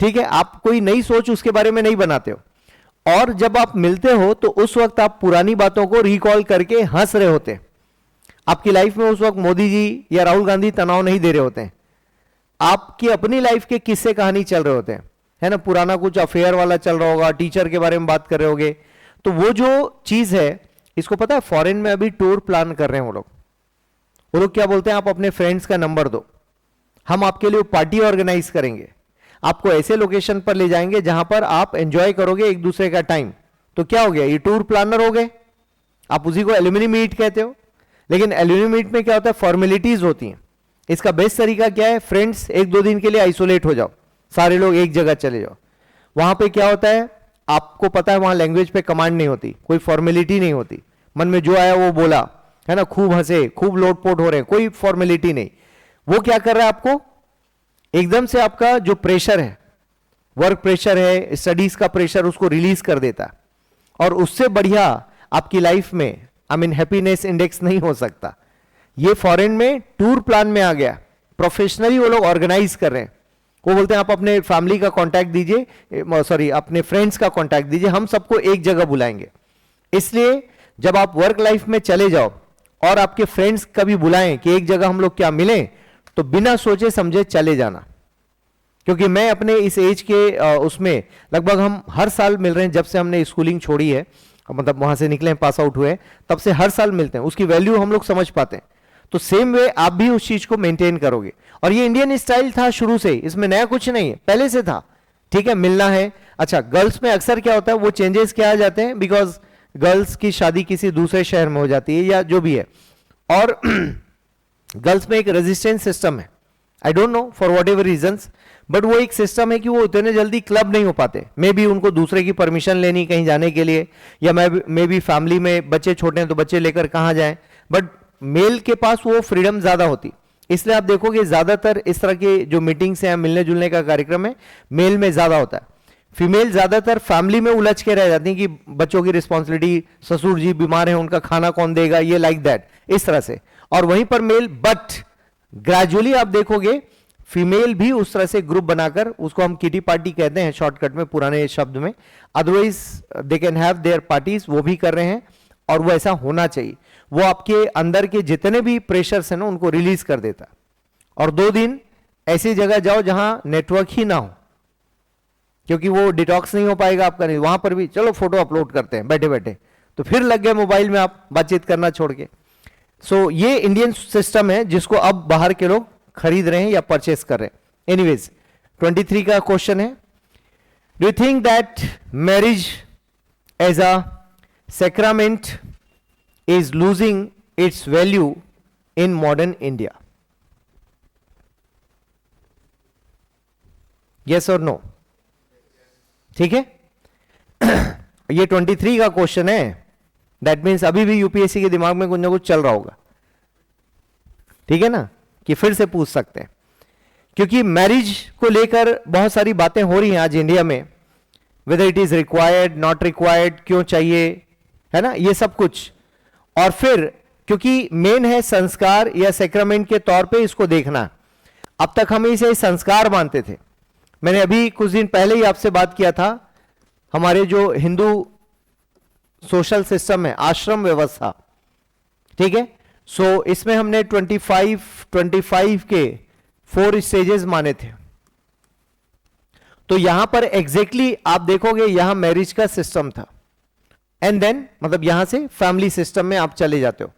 ठीक है, आप कोई नई सोच उसके बारे में नहीं बनाते हो। और जब आप मिलते हो तो उस वक्त आप पुरानी बातों को रिकॉल करके हंस रहे होते हैं। आपकी लाइफ में उस वक्त मोदी जी या राहुल गांधी तनाव नहीं दे रहे होते हैं, आपकी अपनी लाइफ के किस्से कहानी चल रहे होते हैं, है ना। पुराना कुछ अफेयर वाला चल रहा होगा, टीचर के बारे में बात कर रहे होगे। तो वो जो चीज है, इसको पता है फॉरेन में अभी टूर प्लान कर रहे हैं वो लोग क्या बोलते हैं, आप अपने फ्रेंड्स का नंबर दो, हम आपके लिए पार्टी ऑर्गेनाइज करेंगे, आपको ऐसे लोकेशन पर ले जाएंगे जहां पर आप एंजॉय करोगे एक दूसरे का टाइम। तो क्या हो गया, ये टूर प्लानर हो गए। आप उसी को एल्यूमिनी मीट कहते हो, लेकिन एल्यूमिनी मीट में क्या होता है, फॉर्मेलिटीज होती हैं, इसका बेस्ट तरीका क्या है? फ्रेंड्स, 1-2 दिन के लिए आइसोलेट हो जाओ, सारे लोग एक जगह चले जाओ। वहां पे क्या होता है, आपको पता है वहां लैंग्वेज पे कमांड नहीं होती, कोई फॉर्मेलिटी नहीं होती, मन में जो आया वो बोला, है ना, खूब हंसे, खूब लोटपोट हो रहे हैं, कोई फॉर्मेलिटी नहीं। वो क्या कर रहा है, आपको एकदम से आपका जो प्रेशर है, वर्क प्रेशर है, स्टडीज का प्रेशर, उसको रिलीज कर देता है। और उससे बढ़िया आपकी लाइफ में हैप्पीनेस इंडेक्स नहीं हो सकता। ये फॉरेन में टूर प्लान में आ गया, प्रोफेशनली वो लोग ऑर्गेनाइज कर रहे हैं। वो बोलते हैं आप अपने फैमिली का कांटेक्ट दीजिए, सॉरी अपने फ्रेंड्स का कांटेक्ट दीजिए, हम सबको एक जगह बुलाएंगे। इसलिए जब आप वर्क लाइफ में चले जाओ और आपके फ्रेंड्स कभी बुलाएं कि एक जगह हम लोग क्या मिलें, तो बिना सोचे समझे चले जाना। क्योंकि मैं अपने इस एज के उसमें लगभग हम हर साल मिल रहे हैं, जब से हमने स्कूलिंग छोड़ी है, मतलब वहां से निकले, पास आउट हुए, तब से हर साल मिलते हैं, उसकी वैल्यू हम लोग समझ पाते हैं। तो सेम वे आप भी उस चीज को मेंटेन करोगे। और ये इंडियन स्टाइल था शुरू से, इसमें नया कुछ नहीं है, पहले से था। ठीक है, मिलना है। अच्छा, गर्ल्स में अक्सर क्या होता है, वो चेंजेस क्या आ जाते हैं, बिकॉज गर्ल्स की शादी किसी दूसरे शहर में हो जाती है या जो भी है, और गर्ल्स में एक रेजिस्टेंस सिस्टम है, I don't know for what ever reasons, but वो एक सिस्टम है कि वो उतने जल्दी क्लब नहीं हो पाते। मे बी उनको दूसरे की परमिशन लेनी कहीं जाने के लिए, या मे बी फैमिली में बच्चे छोटे हैं तो बच्चे लेकर कहाँ जाएं, बट मेल के पास वो फ्रीडम ज्यादा होती। इसलिए आप देखोगे ज्यादातर इस तरह के जो मीटिंग्स हैं, मिलने जुलने का कार्यक्रम है, मेल में ज्यादा होता है। फीमेल ज्यादातर फैमिली में उलझ के रह जाती हैं कि बच्चों की रिस्पॉन्सिबिलिटी, ससुर जी बीमार हैं, उनका खाना कौन देगा, ये लाइक दैट, इस तरह से। और वहीं पर मेल, बट ग्रेजुअली आप देखोगे फीमेल भी उस तरह से ग्रुप बनाकर, उसको हम किटी पार्टी कहते हैं शॉर्टकट में, पुराने शब्द में, otherwise they can have their parties, वो भी कर रहे हैं। और वो ऐसा होना चाहिए, वो आपके अंदर के जितने भी प्रेशर्स हैं ना, उनको रिलीज कर देता। और 2 दिन ऐसी जगह जाओ जहां नेटवर्क ही ना हो, क्योंकि वो डिटॉक्स नहीं हो पाएगा आपका। नहीं, वहां पर भी चलो फोटो अपलोड करते हैं बैठे बैठे, तो फिर लग गए मोबाइल में आप बातचीत करना छोड़ के। सो ये इंडियन सिस्टम है जिसको अब बाहर के लोग खरीद रहे हैं या परचेस कर रहे हैं। एनीवेज, 23 का क्वेश्चन है, do you think that marriage as a sacrament is losing its value in modern India? Yes or no? ठीक है, ये 23 का क्वेश्चन है। दैट मीन्स अभी भी यूपीएससी के दिमाग में कुछ ना कुछ चल रहा होगा, ठीक है ना, कि फिर से पूछ सकते हैं। क्योंकि मैरिज को लेकर बहुत सारी बातें हो रही हैं आज इंडिया में, whether it is required, not required, क्यों चाहिए, है ना, ये सब कुछ। और फिर क्योंकि मेन है संस्कार या सेक्रामेंट के तौर पे इसको देखना। अब तक हम इसे संस्कार मानते थे। मैंने अभी कुछ दिन पहले ही आपसे बात किया था, हमारे जो हिंदू सोशल सिस्टम है, आश्रम व्यवस्था, ठीक है। सो इसमें हमने 25 के 4 स्टेजेस माने थे। तो यहां पर एग्जैक्टली आप देखोगे यहां मैरिज का सिस्टम था, एंड देन मतलब यहां से फैमिली सिस्टम में आप चले जाते हो।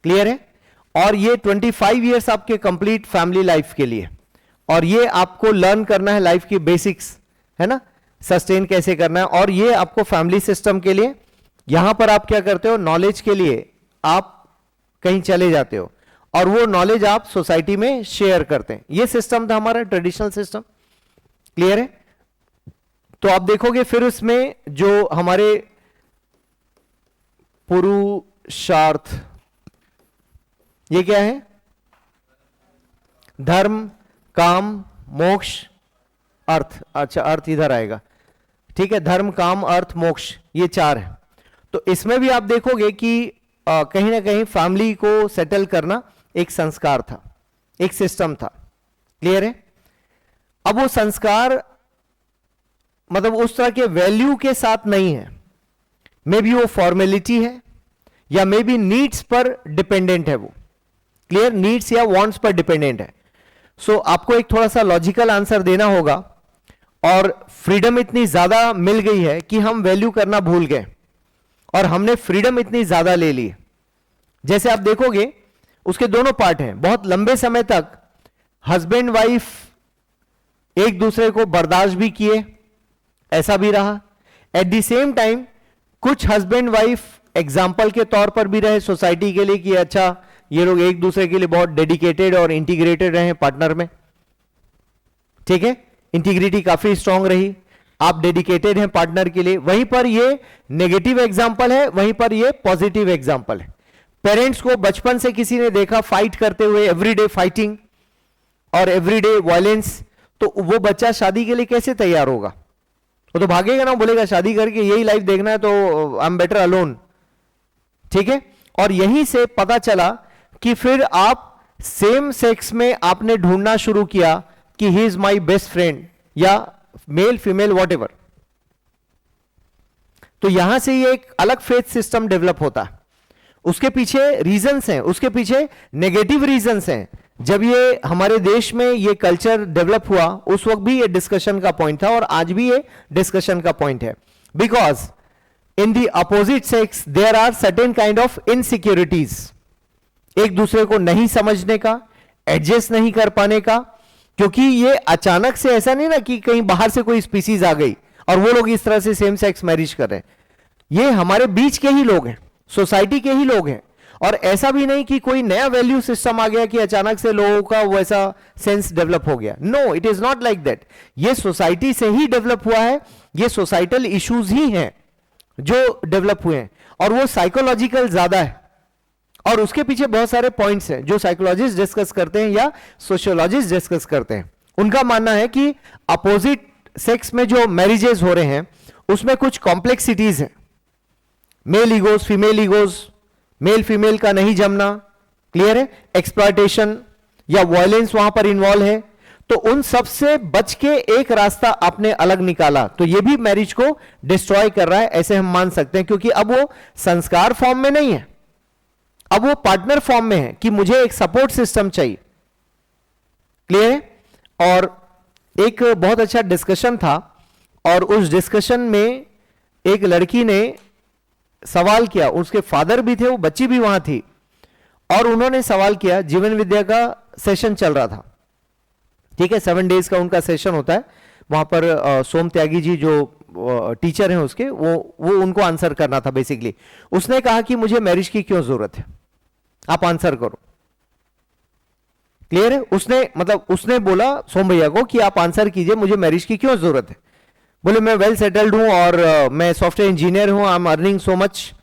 क्लियर है? और ये 25 इयर्स आपके कंप्लीट फैमिली लाइफ के लिए, और ये आपको लर्न करना है लाइफ की बेसिक्स, है ना, सस्टेन कैसे करना है। और ये आपको फैमिली सिस्टम के लिए, यहां पर आप क्या करते हो, नॉलेज के लिए आप कहीं चले जाते हो और वो नॉलेज आप सोसाइटी में शेयर करते हैं। ये सिस्टम था हमारा ट्रेडिशनल सिस्टम। क्लियर है? तो आप देखोगे फिर उसमें जो हमारे पुरुषार्थ, ये क्या है, धर्म, काम, मोक्ष, अर्थ। अच्छा, अर्थ इधर आएगा, ठीक है, धर्म, काम, अर्थ, मोक्ष, ये 4 है। तो इसमें भी आप देखोगे कि कहीं ना कहीं फैमिली को सेटल करना एक संस्कार था, एक सिस्टम था। क्लियर है? अब वो संस्कार मतलब उस तरह के वैल्यू के साथ नहीं है, मे बी वो फॉर्मेलिटी है या मे बी नीड्स पर डिपेंडेंट है वो। क्लियर? नीड्स या वांट्स पर डिपेंडेंट है। सो आपको एक थोड़ा सा लॉजिकल आंसर देना होगा, और फ्रीडम इतनी ज्यादा मिल गई है कि हम वैल्यू करना भूल गए और हमने फ्रीडम इतनी ज्यादा ले ली। जैसे आप देखोगे उसके दोनों पार्ट हैं। बहुत लंबे समय तक हस्बैंड वाइफ एक दूसरे को बर्दाश्त भी किए, ऐसा भी रहा। एट द सेम टाइम कुछ हस्बैंड वाइफ एग्जाम्पल के तौर पर भी रहे सोसाइटी के लिए कि अच्छा ये लोग एक दूसरे के लिए बहुत डेडिकेटेड और इंटीग्रेटेड रहे पार्टनर में, ठीक है, इंटीग्रिटी काफी स्ट्रांग रही, आप डेडिकेटेड हैं पार्टनर के लिए। वहीं पर ये नेगेटिव एग्जांपल है, वहीं पर ये पॉजिटिव एग्जांपल है। पेरेंट्स को बचपन से किसी ने देखा फाइट करते हुए, एवरीडे फाइटिंग और एवरीडे वायलेंस, तो वो बच्चा शादी के लिए कैसे तैयार होगा? वो तो भागेगा ना, बोलेगा शादी करके यही लाइफ देखना है तो आई एम बेटर अलोन, ठीक है। और यहीं से पता चला कि फिर आप सेम सेक्स में आपने ढूंढना शुरू किया कि he is my best friend या मेल फीमेल वॉट। तो यहां से ये एक अलग फेथ सिस्टम डेवलप होता है। उसके पीछे रीजंस हैं, उसके पीछे नेगेटिव रीजंस हैं। जब ये हमारे देश में ये कल्चर डेवलप हुआ उस वक्त भी ये डिस्कशन का पॉइंट था और आज भी ये डिस्कशन का पॉइंट है। Because in the opposite sex there are certain kind of insecurities, एक दूसरे को नहीं समझने का, एडजस्ट नहीं कर पाने का, क्योंकि ये अचानक से ऐसा नहीं ना कि कहीं बाहर से कोई स्पीसीज आ गई और वो लोग इस तरह से सेम सेक्स मैरिज कर रहे हैं। ये हमारे बीच के ही लोग हैं, सोसाइटी के ही लोग हैं। और ऐसा भी नहीं कि कोई नया वैल्यू सिस्टम आ गया कि अचानक से लोगों का वैसा सेंस डेवलप हो गया। No, it is not like that. ये सोसाइटी से ही डेवलप हुआ है, ये सोसाइटल इश्यूज ही हैं जो डेवलप हुए हैं और वो साइकोलॉजिकल ज्यादा है। और उसके पीछे बहुत सारे पॉइंट्स हैं जो साइकोलॉजिस्ट डिस्कस करते हैं या सोशियोलॉजिस्ट डिस्कस करते हैं। उनका मानना है कि अपोजिट सेक्स में जो मैरिजेस हो रहे हैं उसमें कुछ कॉम्प्लेक्सिटीज हैं, male egos, female egos, male female का नहीं जमना, क्लियर है, एक्सप्लॉयटेशन या वायलेंस वहां पर इन्वॉल्व है। तो उन सब से बच के एक रास्ता आपने अलग निकाला, तो ये भी मैरिज को डिस्ट्रॉय कर रहा है, ऐसे हम मान सकते हैं। क्योंकि अब वो संस्कार फॉर्म में नहीं है, अब वो पार्टनर फॉर्म में है कि मुझे एक सपोर्ट सिस्टम चाहिए, क्लियर है। और एक बहुत अच्छा डिस्कशन था और उस डिस्कशन में एक लड़की ने सवाल किया, उसके फादर भी थे, वो बच्ची भी वहां थी, और उन्होंने सवाल किया, जीवन विद्या का सेशन चल रहा था, ठीक है, 7 डेज का उनका सेशन होता है वहां पर। सोम त्यागी जी जो टीचर हैं उसके, वो उनको आंसर करना था बेसिकली। उसने कहा कि मुझे मैरिज की क्यों जरूरत है, आप आंसर करो, क्लियर है। उसने बोला सोम भैया को कि आप आंसर कीजिए, मुझे मैरिज की क्यों जरूरत है। बोले मैं वेल सेटल्ड हूं और मैं सॉफ्टवेयर इंजीनियर हूं, I am earning so much,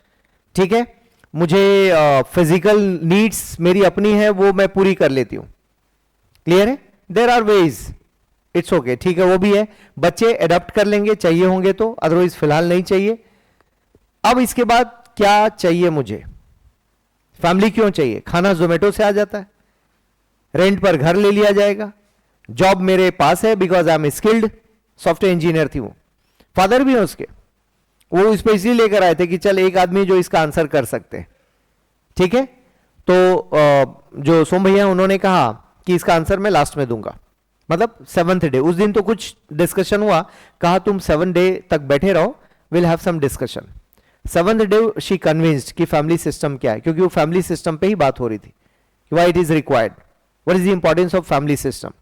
ठीक है, मुझे फिजिकल नीड्स मेरी अपनी है वो मैं पूरी कर लेती हूं, क्लियर है। There are ways, it's okay, ठीक है, वो भी है, बच्चे अडॉप्ट कर लेंगे चाहिए होंगे तो, अदरवाइज फिलहाल नहीं चाहिए। अब इसके बाद क्या चाहिए मुझे, फैमिली क्यों चाहिए, खाना जोमेटो से आ जाता है, रेंट पर घर ले लिया जाएगा, जॉब मेरे पास है because I am skilled, software engineer थी वो, फादर भी है उसके, वो स्पेशली लेकर आए थे कि चल एक आदमी जो इसका आंसर कर सकते हैं, ठीक है। तो जो सोम भैया उन्होंने कहा कि इसका आंसर मैं लास्ट में दूंगा, मतलब 7th डे, उस दिन तो कुछ डिस्कशन हुआ, कहा तुम 7 डे तक बैठे रहो, will have some discussion. 7th day she convinced कि फैमिली सिस्टम क्या है, क्योंकि वो फैमिली सिस्टम पे ही बात हो रही थी, why it is required, what is the importance of family system.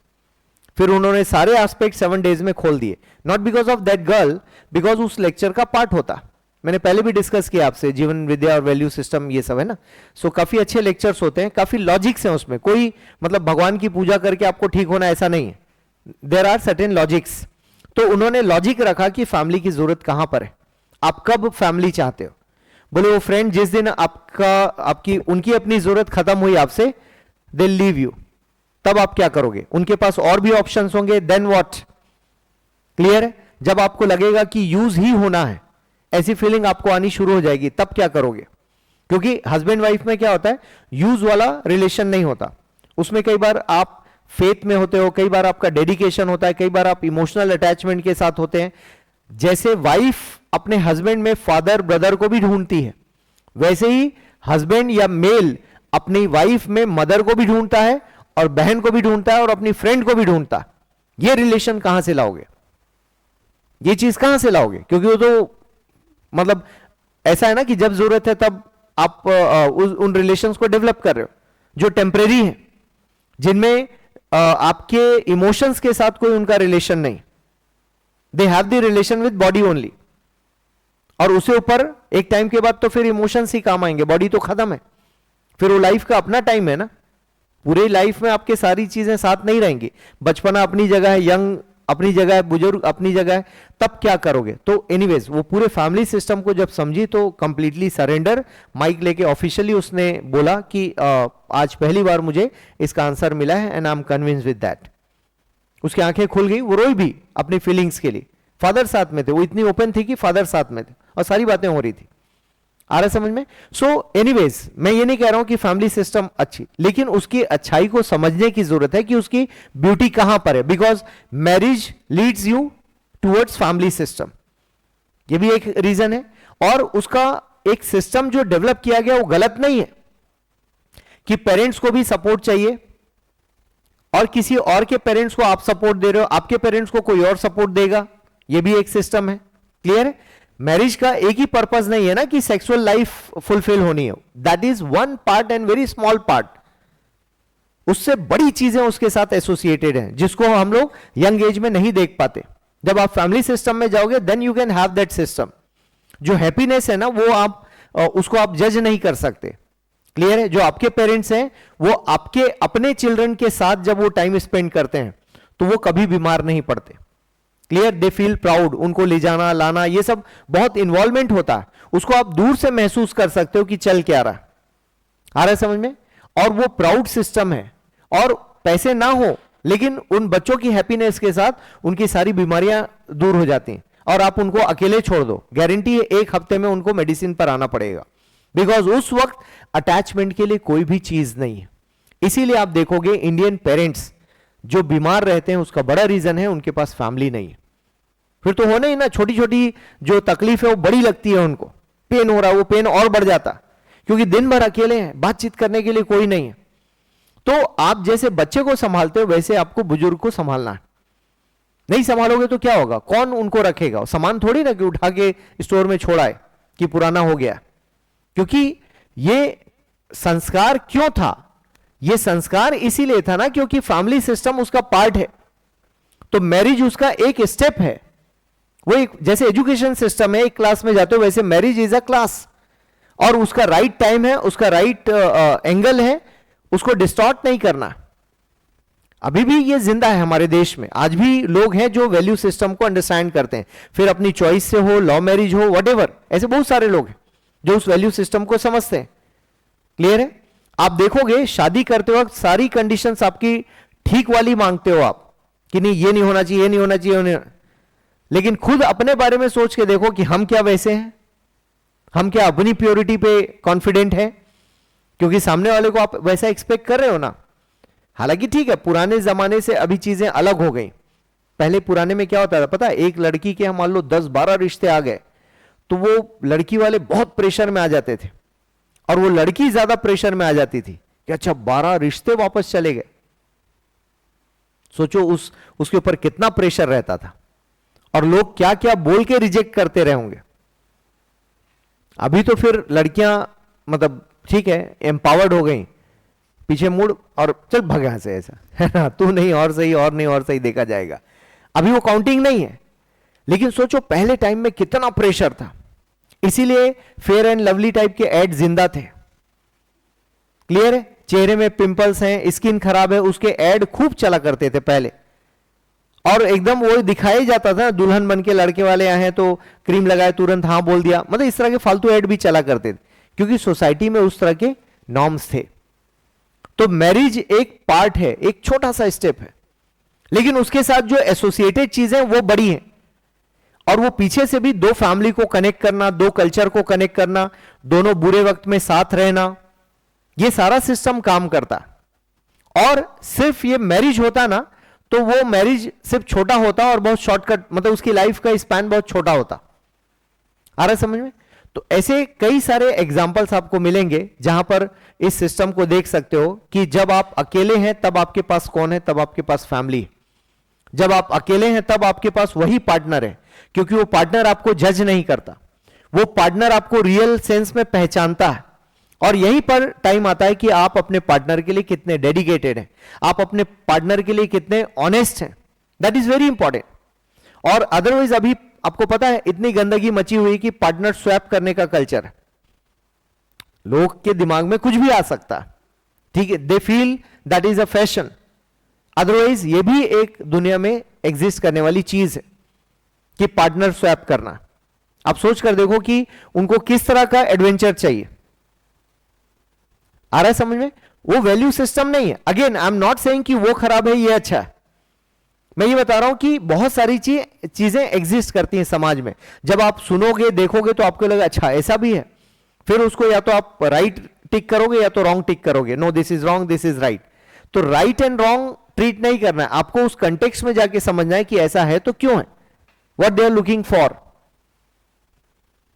फिर उन्होंने सारे एस्पेक्ट 7 डेज में खोल दिए, not because of that girl, because उस लेक्चर का पार्ट होता। मैंने पहले भी डिस्कस किया आपसे, जीवन विद्या और वैल्यू सिस्टम ये सब है ना, सो काफी अच्छे लेक्चर्स होते हैं, काफी लॉजिक्स हैं उसमें, कोई मतलब भगवान की पूजा करके आपको ठीक होना ऐसा नहीं है, देयर आर सर्टेन लॉजिक्स। तो उन्होंने लॉजिक रखा कि फैमिली की जरूरत कहां पर है, आप कब फैमिली चाहते हो। बोले वो फ्रेंड जिस दिन आपकी उनकी अपनी जरूरत खत्म हुई आपसे, दे लीव यू, तब आप क्या करोगे, उनके पास और भी ऑप्शंस होंगे, देन व्हाट, क्लियर है। जब आपको लगेगा कि यूज ही होना है, ऐसी फीलिंग आपको आनी शुरू हो जाएगी, तब क्या करोगे। क्योंकि हस्बैंड वाइफ में क्या होता है, यूज वाला रिलेशन नहीं होता, उसमें कई बार आप फेथ में होते हो, कई बार आपका डेडिकेशन होता है, कई बार आप इमोशनल अटैचमेंट के साथ होते हैं। जैसे वाइफ अपने हस्बैंड में फादर ब्रदर को भी ढूंढती है, वैसे ही हस्बैंड या मेल अपनी वाइफ में मदर को भी ढूंढता है और बहन को भी ढूंढता है और अपनी फ्रेंड को भी ढूंढता है। ये रिलेशन कहां से लाओगे, ये चीज कहां से लाओगे, क्योंकि वो तो मतलब ऐसा है ना कि जब जरूरत है तब आप उन रिलेशंस को डेवलप कर रहे हो जो टेम्परेरी हैं, जिनमें आपके इमोशंस के साथ कोई उनका रिलेशन नहीं, they have the relation with body only. और उसे ऊपर एक टाइम के बाद तो फिर इमोशंस ही काम आएंगे, बॉडी तो खत्म है, फिर वो लाइफ का अपना टाइम है ना, पूरे लाइफ में आपके सारी चीजें साथ नहीं रहेंगी। बचपना अपनी जगह है, यंग अपनी जगह है, बुजुर्ग अपनी जगह है, तब क्या करोगे? तो एनीवेज वो पूरे फैमिली सिस्टम को जब समझी तो कंप्लीटली सरेंडर, माइक लेके ऑफिशियली उसने बोला कि आज पहली बार मुझे इसका आंसर मिला है and I am convince with that. उसकी आंखें खुल गई, वो रोई भी अपनी फीलिंग्स के लिए। फादर साथ में थे, वो इतनी ओपन थी कि फादर साथ में थे और सारी बातें हो रही थी। आ रहा समझ में? सो एनीवेज मैं ये नहीं कह रहा हूं कि फैमिली सिस्टम अच्छी, लेकिन उसकी अच्छाई को समझने की जरूरत है कि उसकी ब्यूटी कहां पर है, because marriage leads you towards family system, ये भी एक रीजन है। और उसका एक सिस्टम जो डेवलप किया गया वो गलत नहीं है कि पेरेंट्स को भी सपोर्ट चाहिए और किसी और के पेरेंट्स को आप सपोर्ट दे रहे हो, आपके पेरेंट्स को कोई और सपोर्ट देगा, ये भी एक सिस्टम है। क्लियर है? मैरिज का एक ही पर्पस नहीं है ना कि सेक्सुअल लाइफ फुलफिल होनी है, that is one part and very small part. उससे बड़ी चीजें उसके साथ एसोसिएटेड हैं जिसको हम लोग यंग एज में नहीं देख पाते। जब आप फैमिली सिस्टम में जाओगे then you can have that system. जो हैप्पीनेस है ना वो आप उसको आप जज नहीं कर सकते। क्लियर है? जो आपके पेरेंट्स हैं वो आपके अपने चिल्ड्रन के साथ जब वो टाइम स्पेंड करते हैं तो वो कभी बीमार नहीं पड़ते। क्लियर? दे फील प्राउड, उनको ले जाना लाना ये सब बहुत इन्वॉल्वमेंट होता है, उसको आप दूर से महसूस कर सकते हो कि चल क्या रहा है। आ रहा है समझ में? और वो प्राउड सिस्टम है। और पैसे ना हो लेकिन उन बच्चों की हैप्पीनेस के साथ उनकी सारी बीमारियां दूर हो जाती हैं। और आप उनको अकेले छोड़ दो, गारंटी है एक हफ्ते में उनको मेडिसिन पर आना पड़ेगा, बिकॉज उस वक्त अटैचमेंट के लिए कोई भी चीज नहीं है। इसीलिए आप देखोगे इंडियन पेरेंट्स जो बीमार रहते हैं उसका बड़ा रीजन है उनके पास फैमिली नहीं है। फिर तो होना ही ना, छोटी छोटी जो तकलीफ है वो बड़ी लगती है उनको, पेन हो रहा है वो पेन और बढ़ जाता क्योंकि दिन भर अकेले हैं, बातचीत करने के लिए कोई नहीं है। तो आप जैसे बच्चे को संभालते हो वैसे आपको बुजुर्ग को संभालना है। नहीं संभालोगे तो क्या होगा? कौन उनको रखेगा? सामान थोड़ी ना कि उठा के स्टोर में छोड़ा है कि पुराना हो गया। क्योंकि ये संस्कार क्यों था? ये संस्कार इसीलिए था ना क्योंकि फैमिली सिस्टम उसका पार्ट है। तो मैरिज उसका एक स्टेप है। वो एक जैसे एजुकेशन सिस्टम है, एक क्लास में जाते हो वैसे मैरिज इज अ क्लास, और उसका राइट टाइम है, उसका राइट एंगल है, उसको डिस्टॉर्ट नहीं करना। अभी भी ये जिंदा है हमारे देश में, आज भी लोग हैं जो वैल्यू सिस्टम को अंडरस्टैंड करते हैं, फिर अपनी चॉइस से हो, लव मैरिज हो, व्हाटएवर, ऐसे बहुत सारे लोग हैं जो उस वैल्यू सिस्टम को समझते हैं। क्लियर है? आप देखोगे शादी करते वक्त सारी कंडीशंस आपकी ठीक वाली मांगते हो आप कि नहीं ये नहीं होना चाहिए, ये नहीं होना चाहिए, लेकिन खुद अपने बारे में सोच के देखो कि हम क्या वैसे हैं, हम क्या अपनी प्योरिटी पे कॉन्फिडेंट है? क्योंकि सामने वाले को आप वैसा एक्सपेक्ट कर रहे हो ना। हालांकि ठीक है, पुराने जमाने से अभी चीजें अलग हो गई। पहले पुराने में क्या होता था पता है? एक लड़की के मान लो 10-12 रिश्ते आ गए तो वो लड़की वाले बहुत प्रेशर में आ जाते थे और वो लड़की ज्यादा प्रेशर में आ जाती थी कि अच्छा 12 रिश्ते वापस चले गए। सोचो उसके ऊपर कितना प्रेशर रहता था और लोग क्या क्या बोल के रिजेक्ट करते रहे होंगे। अभी तो फिर लड़कियां मतलब ठीक है एम्पावर्ड हो गई, पीछे मुड़ और चल भग यहां से, ऐसा है ना, तू नहीं और सही, और नहीं और सही, देखा जाएगा। अभी वो काउंटिंग नहीं है। लेकिन सोचो पहले टाइम में कितना प्रेशर था, इसीलिए फेयर एंड लवली टाइप के एड जिंदा थे। क्लियर है? चेहरे में पिंपल्स हैं, स्किन खराब है, उसके एड खूब चला करते थे पहले, और एकदम वो दिखाया जाता था, दुल्हन बन के लड़के वाले आए हैं तो क्रीम लगाए तुरंत हाँ बोल दिया, मतलब इस तरह के फालतू एड भी चला करते थे क्योंकि सोसाइटी में उस तरह के नॉर्म्स थे। तो मैरिज एक पार्ट है, एक छोटा सा स्टेप है, लेकिन उसके साथ जो एसोसिएटेड चीजें वो बड़ी हैं। और वो पीछे से भी दो फैमिली को कनेक्ट करना, दो कल्चर को कनेक्ट करना, दोनों बुरे वक्त में साथ रहना, ये सारा सिस्टम काम करता। और सिर्फ ये मैरिज होता ना तो वो मैरिज सिर्फ छोटा होता और बहुत शॉर्टकट, मतलब उसकी लाइफ का स्पैन बहुत छोटा होता। आ रहा है समझ में? तो ऐसे कई सारे एग्जाम्पल्स आपको मिलेंगे जहां पर इस सिस्टम को देख सकते हो कि जब आप अकेले हैं तब आपके पास कौन है? तब आपके पास फैमिली है। जब आप अकेले हैं तब आपके पास वही पार्टनर है, क्योंकि वो पार्टनर आपको जज नहीं करता, वो पार्टनर आपको रियल सेंस में पहचानता है। और यहीं पर टाइम आता है कि आप अपने पार्टनर के लिए कितने डेडिकेटेड हैं, आप अपने पार्टनर के लिए कितने ऑनेस्ट हैं। That is very important. और अदरवाइज अभी आपको पता है इतनी गंदगी मची हुई कि पार्टनर स्वैप करने का कल्चर है। लोग के दिमाग में कुछ भी आ सकता है, ठीक है, they feel that is a fashion, otherwise ये भी एक दुनिया में एग्जिस्ट करने वाली चीज है कि पार्टनर स्वैप करना। आप सोच कर देखो कि उनको किस तरह का एडवेंचर चाहिए। आ रहा है समझ में? वो वैल्यू सिस्टम नहीं है। Again I am not saying कि वो खराब है ये अच्छा है, मैं ये बता रहा हूं कि बहुत सारी चीजें एग्जिस्ट करती हैं समाज में। जब आप सुनोगे देखोगे तो आपको लगेगा अच्छा ऐसा भी है, फिर उसको या तो आप राइट टिक करोगे या तो रॉन्ग टिक करोगे, no this is wrong this is right. तो राइट एंड रॉन्ग ट्रीट नहीं करना है, आपको उस कंटेक्स्ट में जाके समझना है कि ऐसा है तो क्यों है, what they are looking for,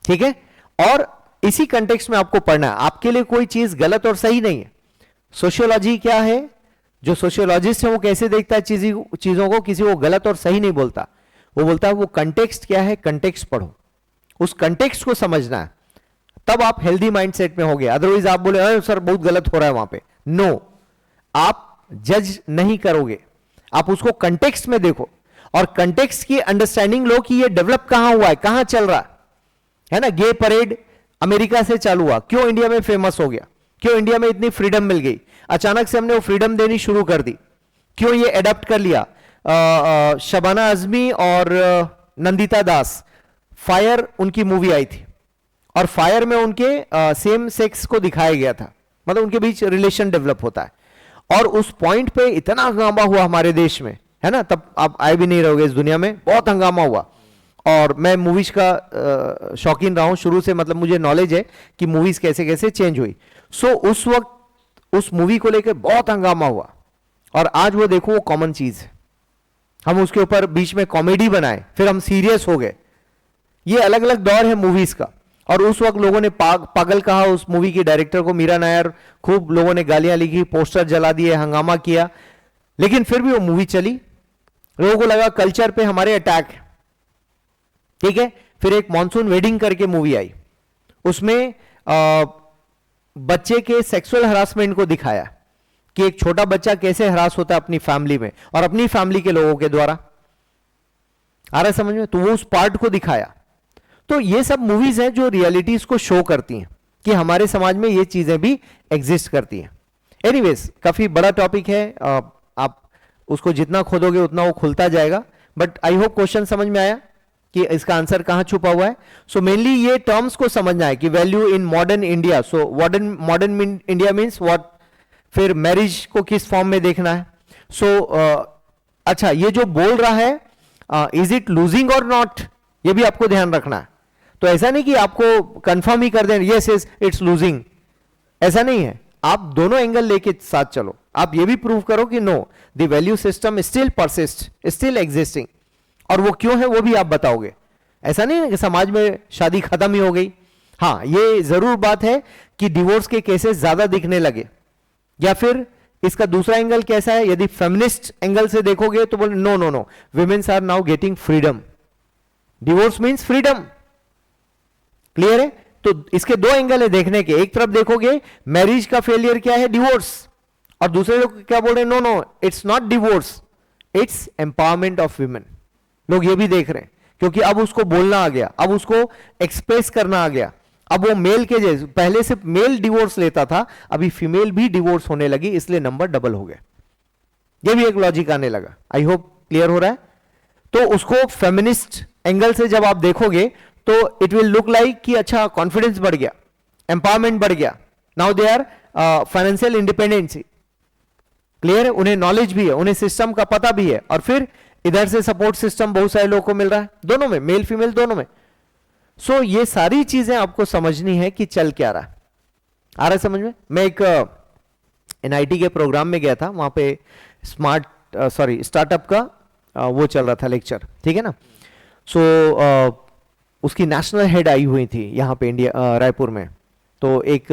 ठीक है। और इसी कंटेक्स्ट में आपको पढ़ना है, आपके लिए कोई चीज गलत और सही नहीं है। सोशियोलॉजी क्या है, जो सोशियोलॉजिस्ट है वो कैसे देखता है चीजों को, किसी को गलत और सही नहीं बोलता, वो बोलता है वो कंटेक्स्ट क्या है, कंटेक्स्ट पढ़ो, उस कंटेक्स्ट को समझना है, तब आप हेल्दी माइंडसेट में होगे। अदरवाइज आप बोले अरे सर बहुत गलत हो रहा है वहां पे, नो, आप जज नहीं करोगे, आप उसको कंटेक्स्ट में देखो और कंटेक्स्ट की अंडरस्टैंडिंग लो कि ये डेवलप कहां हुआ है, कहां चल रहा है ना। गे परेड अमेरिका से चालू हुआ, क्यों इंडिया में फेमस हो गया, क्यों इंडिया में इतनी फ्रीडम मिल गई, अचानक से हमने वो फ्रीडम देनी शुरू कर दी, क्यों ये एडप्ट कर लिया। शबाना आजमी और नंदिता दास, फायर उनकी मूवी आई थी और फायर में उनके सेम सेक्स को दिखाया गया था, मतलब उनके बीच रिलेशन डेवलप होता है, और उस पॉइंट पे इतना हंगामा हुआ हमारे देश में, है ना, तब आप आए भी नहीं रहोगे इस दुनिया में, बहुत हंगामा हुआ। और मैं मूवीज का शौकीन रहा हूं शुरू से, मतलब मुझे नॉलेज है कि मूवीज कैसे कैसे चेंज हुई। सो उस वक्त उस मूवी को लेकर बहुत हंगामा हुआ और आज वो देखो वो कॉमन चीज है, हम उसके ऊपर बीच में कॉमेडी बनाए, फिर हम सीरियस हो गए। ये अलग अलग दौर है मूवीज का, और उस वक्त लोगों ने पागल कहा उस मूवी के डायरेक्टर को, मीरा नायर, खूब लोगों ने गालियां लिखी, पोस्टर जला दिए, हंगामा किया, लेकिन फिर भी वो मूवी चली, लोगों को लगा कल्चर पे हमारे अटैक है, ठीक है। फिर एक मॉनसून वेडिंग करके मूवी आई, उसमें बच्चे के सेक्सुअल हरासमेंट को दिखाया कि एक छोटा बच्चा कैसे हरास होता है अपनी फैमिली में और अपनी फैमिली के लोगों के द्वारा, आ रहा है समझ में, तो वो उस पार्ट को दिखाया। तो ये सब मूवीज हैं जो रियलिटीज को शो करती हैं कि हमारे समाज में ये चीजें भी एग्जिस्ट करती हैं। एनीवेज काफी बड़ा टॉपिक है, आप उसको जितना खोदोगे उतना वो खुलता जाएगा, बट आई होप क्वेश्चन समझ में आया कि इसका आंसर कहां छुपा हुआ है। सो मेनली ये टर्म्स को समझना है कि value in modern India, so modern India means what, फिर मैरिज को किस फॉर्म में देखना है। सो अच्छा, ये जो बोल रहा है इज इट लूजिंग और नॉट, ये भी आपको ध्यान रखना है। तो ऐसा नहीं कि आपको कंफर्म ही कर दें यस यस इट्स लूजिंग, ऐसा नहीं है, आप दोनों एंगल लेके साथ चलो, आप ये भी प्रूव करो कि know the value system still persist, still existing, और वो क्यों है वो भी आप बताओगे। ऐसा नहीं है कि समाज में शादी खत्म ही हो गई। हाँ, ये जरूर बात है कि डिवोर्स के केसेस ज्यादा दिखने लगे, या फिर इसका दूसरा एंगल कैसा है, यदि फेमिनिस्ट एंगल से देखोगे तो बोले no no no, womens are now getting freedom, divorce means freedom, clear है। तो इसके दो एंगल है देखने के, एक तरफ देखोगे मैरिज का फेलियर क्या है, डिवोर्स, और दूसरे लोग क्या बोल रहे हैं, no no it's not divorce, it's empowerment of women. लोग ये भी देख रहे हैं क्योंकि अब उसको बोलना आ गया, अब उसको एक्सप्रेस करना आ गया, अब वो मेल के जैसे, पहले सिर्फ मेल डिवोर्स लेता था, अभी फीमेल भी डिवोर्स होने लगी, इसलिए नंबर डबल हो गया। ये भी एक लॉजिक आने लगा, आई होप क्लियर हो रहा है। तो उसको फेमिनिस्ट एंगल से जब आप देखोगे तो इट विल लुक लाइक कि अच्छा कॉन्फिडेंस बढ़ गया, एम्पावरमेंट बढ़ गया, now they are financial independency, clear है, उन्हें नॉलेज भी है, उन्हें सिस्टम का पता भी है, और फिर इधर से सपोर्ट सिस्टम बहुत सारे लोगों को मिल रहा है, दोनों में, मेल फीमेल दोनों में। सो ये सारी चीजें आपको समझनी है कि चल क्या रहा है, आ रहा है समझ में। मैं एक एनआईटी के प्रोग्राम में गया था, वहां पे स्टार्टअप का वो चल रहा था लेक्चर, ठीक है ना। सो उसकी नेशनल हेड आई हुई थी यहाँ पे इंडिया, रायपुर में। तो एक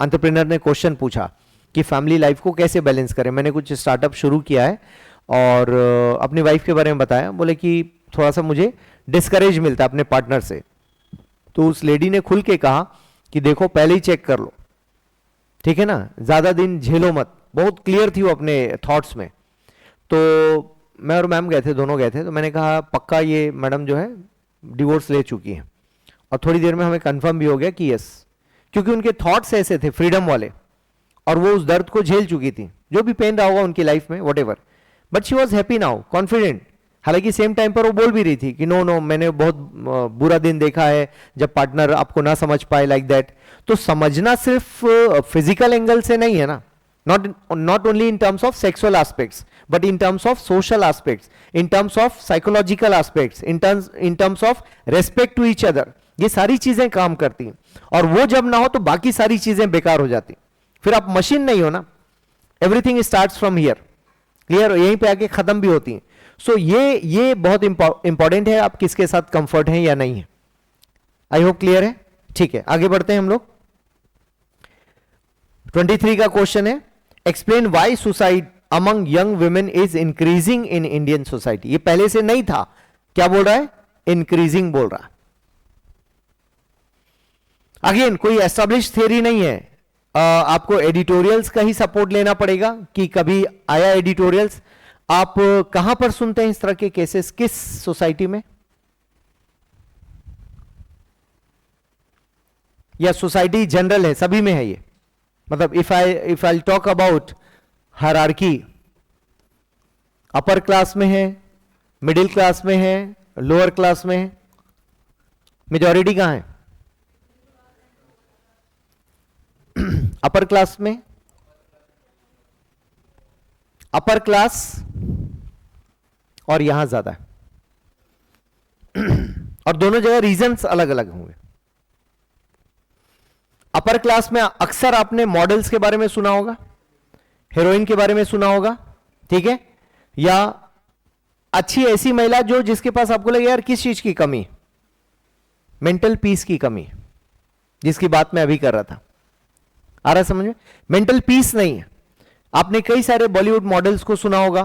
एंटरप्रेन्योर ने क्वेश्चन पूछा कि फैमिली लाइफ को कैसे बैलेंस करें। मैंने कुछ स्टार्टअप शुरू किया है और अपनी वाइफ के बारे में बताया, बोले कि थोड़ा सा मुझे डिस्करेज मिलता है अपने पार्टनर से। तो उस लेडी ने खुल के कहा कि देखो पहले ही चेक कर लो, ठीक है ना, ज्यादा दिन झेलो मत, बहुत क्लियर थी वो अपने थॉट्स में। तो मैं और मैम गए थे, दोनों गए थे, तो मैंने कहा पक्का ये मैडम जो है डिवोर्स ले चुकी हैं, और थोड़ी देर में हमें कंफर्म भी हो गया कि यस क्योंकि उनके थॉट्स ऐसे थे फ्रीडम वाले, और वो उस दर्द को झेल चुकी थी, जो भी पेन रहा होगा उनकी लाइफ में, what ever, but she was happy now, confident. हालांकि सेम टाइम पर वो बोल भी रही थी कि नो नो, मैंने बहुत बुरा दिन देखा है जब पार्टनर आपको ना समझ पाए, लाइक दैट। तो समझना सिर्फ फिजिकल एंगल से नहीं है ना, not only in terms of sexual aspects, but in terms of social aspects, in terms of psychological aspects, in terms of respect to each other, ये सारी चीजें काम करती हैं। और वो जब ना हो तो बाकी सारी चीजें बेकार हो जाती, फिर आप मशीन नहीं हो ना, everything starts from here, clear, यहीं पे आके खत्म भी होती है। सो ये बहुत इंपॉर्टेंट है, आप किसके साथ कंफर्ट हैं या नहीं है। आई होप क्लियर है, ठीक है, आगे बढ़ते हैं हम लोग। 23 का क्वेश्चन है, explain why suicide among young women is increasing in Indian society. ये पहले से नहीं था, क्या बोल रहा है, इंक्रीजिंग बोल रहा है। अगेन कोई एस्टेब्लिश थियरी नहीं है, आपको एडिटोरियल्स का ही सपोर्ट लेना पड़ेगा कि कभी आया एडिटोरियल्स। आप कहां पर सुनते हैं इस तरह के केसेस, किस सोसाइटी में, या सोसाइटी जनरल है, सभी में है ये, मतलब if I talk about hierarchy, upper class में है, मिडिल क्लास में है, लोअर क्लास में है, मेजॉरिटी कहां है, अपर क्लास में, अपर क्लास, और यहां ज्यादा है, और दोनों जगह रीजंस अलग अलग होंगे। अपर क्लास में अक्सर आपने मॉडल्स के बारे में सुना होगा, हीरोइन के बारे में सुना होगा, ठीक है, या अच्छी ऐसी महिला जो जिसके पास आपको लगे यार किस चीज की कमी, मेंटल पीस की कमी, जिसकी बात मैं अभी कर रहा था, आ रहा समझ में, मेंटल पीस नहीं है। आपने कई सारे बॉलीवुड मॉडल्स को सुना होगा,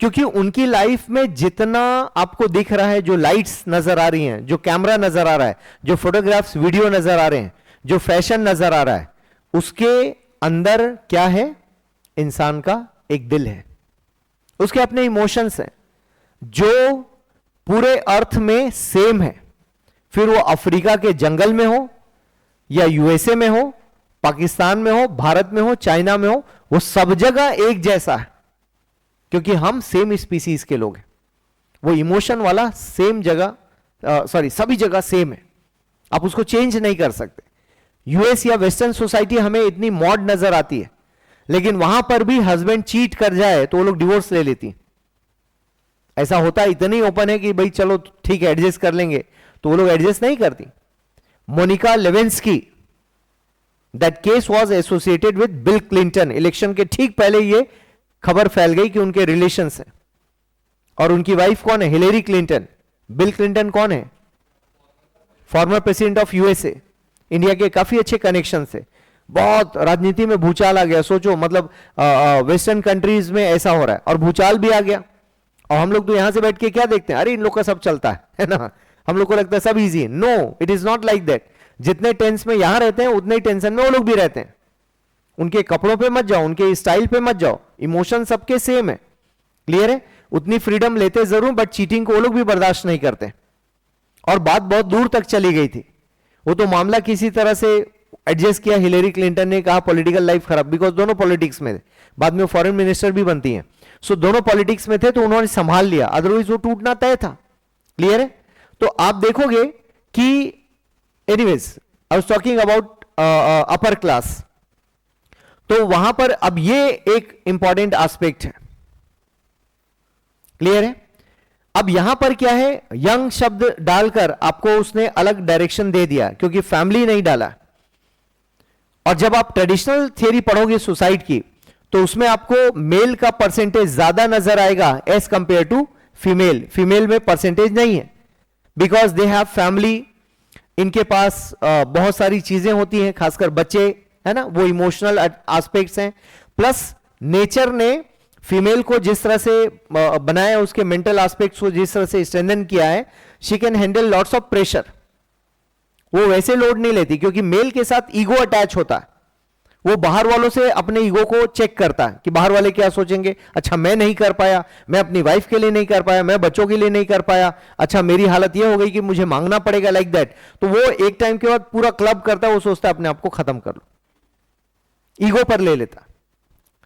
क्योंकि उनकी लाइफ में जितना आपको दिख रहा है, जो लाइट्स नजर आ रही हैं, जो कैमरा नजर आ रहा है, जो फोटोग्राफ्स वीडियो नजर आ रहे हैं, जो फैशन नजर आ रहा है, उसके अंदर क्या है, इंसान का एक दिल है, उसके अपने इमोशंस हैं जो पूरे अर्थ में सेम है, फिर वो अफ्रीका के जंगल में हो, या यूएसए में हो, पाकिस्तान में हो, भारत में हो, चाइना में हो, वो सब जगह एक जैसा है, क्योंकि हम सेम स्पीसीज के लोग हैं। वो इमोशन वाला सेम जगह, सॉरी सभी जगह सेम है, आप उसको चेंज नहीं कर सकते। यूएस या वेस्टर्न सोसाइटी हमें इतनी मॉड नजर आती है, लेकिन वहां पर भी हस्बैंड चीट कर जाए तो वो लोग डिवोर्स ले लेती, ऐसा होता है, इतनी ओपन है कि भाई चलो ठीक है एडजस्ट कर लेंगे, तो वो लोग एडजस्ट नहीं करती। Monica Lewinsky, that case was associated with Bill Clinton, election के ठीक पहले ये खबर फैल गई कि उनके रिलेशंस हैं, और उनकी वाइफ कौन है, हिलेरी क्लिंटन। बिल क्लिंटन कौन है, former president of USA, India के काफी अच्छे कनेक्शन से, बहुत राजनीति में भूचाल आ गया, सोचो मतलब वेस्टर्न कंट्रीज में ऐसा हो रहा है, और भूचाल भी आ गया, और हम लोग तो यहां से बैठ के क्या देखते हैं, अरे इन लोग का सब चलता है ना, हम लोग को लगता है सब इजी है। No, it is not like that. जितने टेंस में यहां रहते हैं उतने ही टेंशन में वो लोग भी रहते हैं। उनके कपड़ों पे मत जाओ, उनके स्टाइल पे मत जाओ, इमोशन सबके सेम है, क्लियर है। उतनी फ्रीडम लेते जरूर, बट चीटिंग को वो लोग भी बर्दाश्त नहीं करते, और बात बहुत दूर तक चली गई थी। वो तो मामला किसी तरह से एडजस्ट किया, हिलेरी क्लिंटन ने कहा पॉलिटिकल लाइफ खराब, बिकॉज दोनों पॉलिटिक्स में थे, बाद में फॉरेन मिनिस्टर भी बनती हैं, सो दोनों पॉलिटिक्स में थे, तो उन्होंने संभाल लिया, अदरवाइज वो टूटना तय था, क्लियर है। तो आप देखोगे कि anyways I was talking about upper class, तो वहां पर अब ये एक इंपॉर्टेंट एस्पेक्ट है, क्लियर है। अब यहां पर क्या है, यंग शब्द डालकर आपको उसने अलग डायरेक्शन दे दिया, क्योंकि फैमिली नहीं डाला। और जब आप ट्रेडिशनल थियरी पढ़ोगे सुसाइड की, तो उसमें आपको मेल का परसेंटेज ज्यादा नजर आएगा as compare to female. Female में परसेंटेज नहीं है, बिकॉज दे हैव फैमिली, इनके पास बहुत सारी चीजें होती हैं, खासकर बच्चे, है ना, वो इमोशनल एस्पेक्ट्स हैं, प्लस नेचर ने फीमेल को जिस तरह से बनाया, उसके मेंटल एस्पेक्ट्स को जिस तरह से स्ट्रेंथन किया है, she can handle lots of pressure. वो वैसे लोड नहीं लेती, क्योंकि मेल के साथ ईगो अटैच होता है, वो बाहर वालों से अपने ईगो को चेक करता है कि बाहर वाले क्या सोचेंगे, अच्छा मैं नहीं कर पाया, मैं अपनी वाइफ के लिए नहीं कर पाया, मैं बच्चों के लिए नहीं कर पाया, अच्छा मेरी हालत ये हो गई कि मुझे मांगना पड़ेगा, लाइक दैट। तो वो एक टाइम के बाद पूरा क्लब करता है, वो सोचता है अपने आप को खत्म कर लो, ईगो पर ले लेता।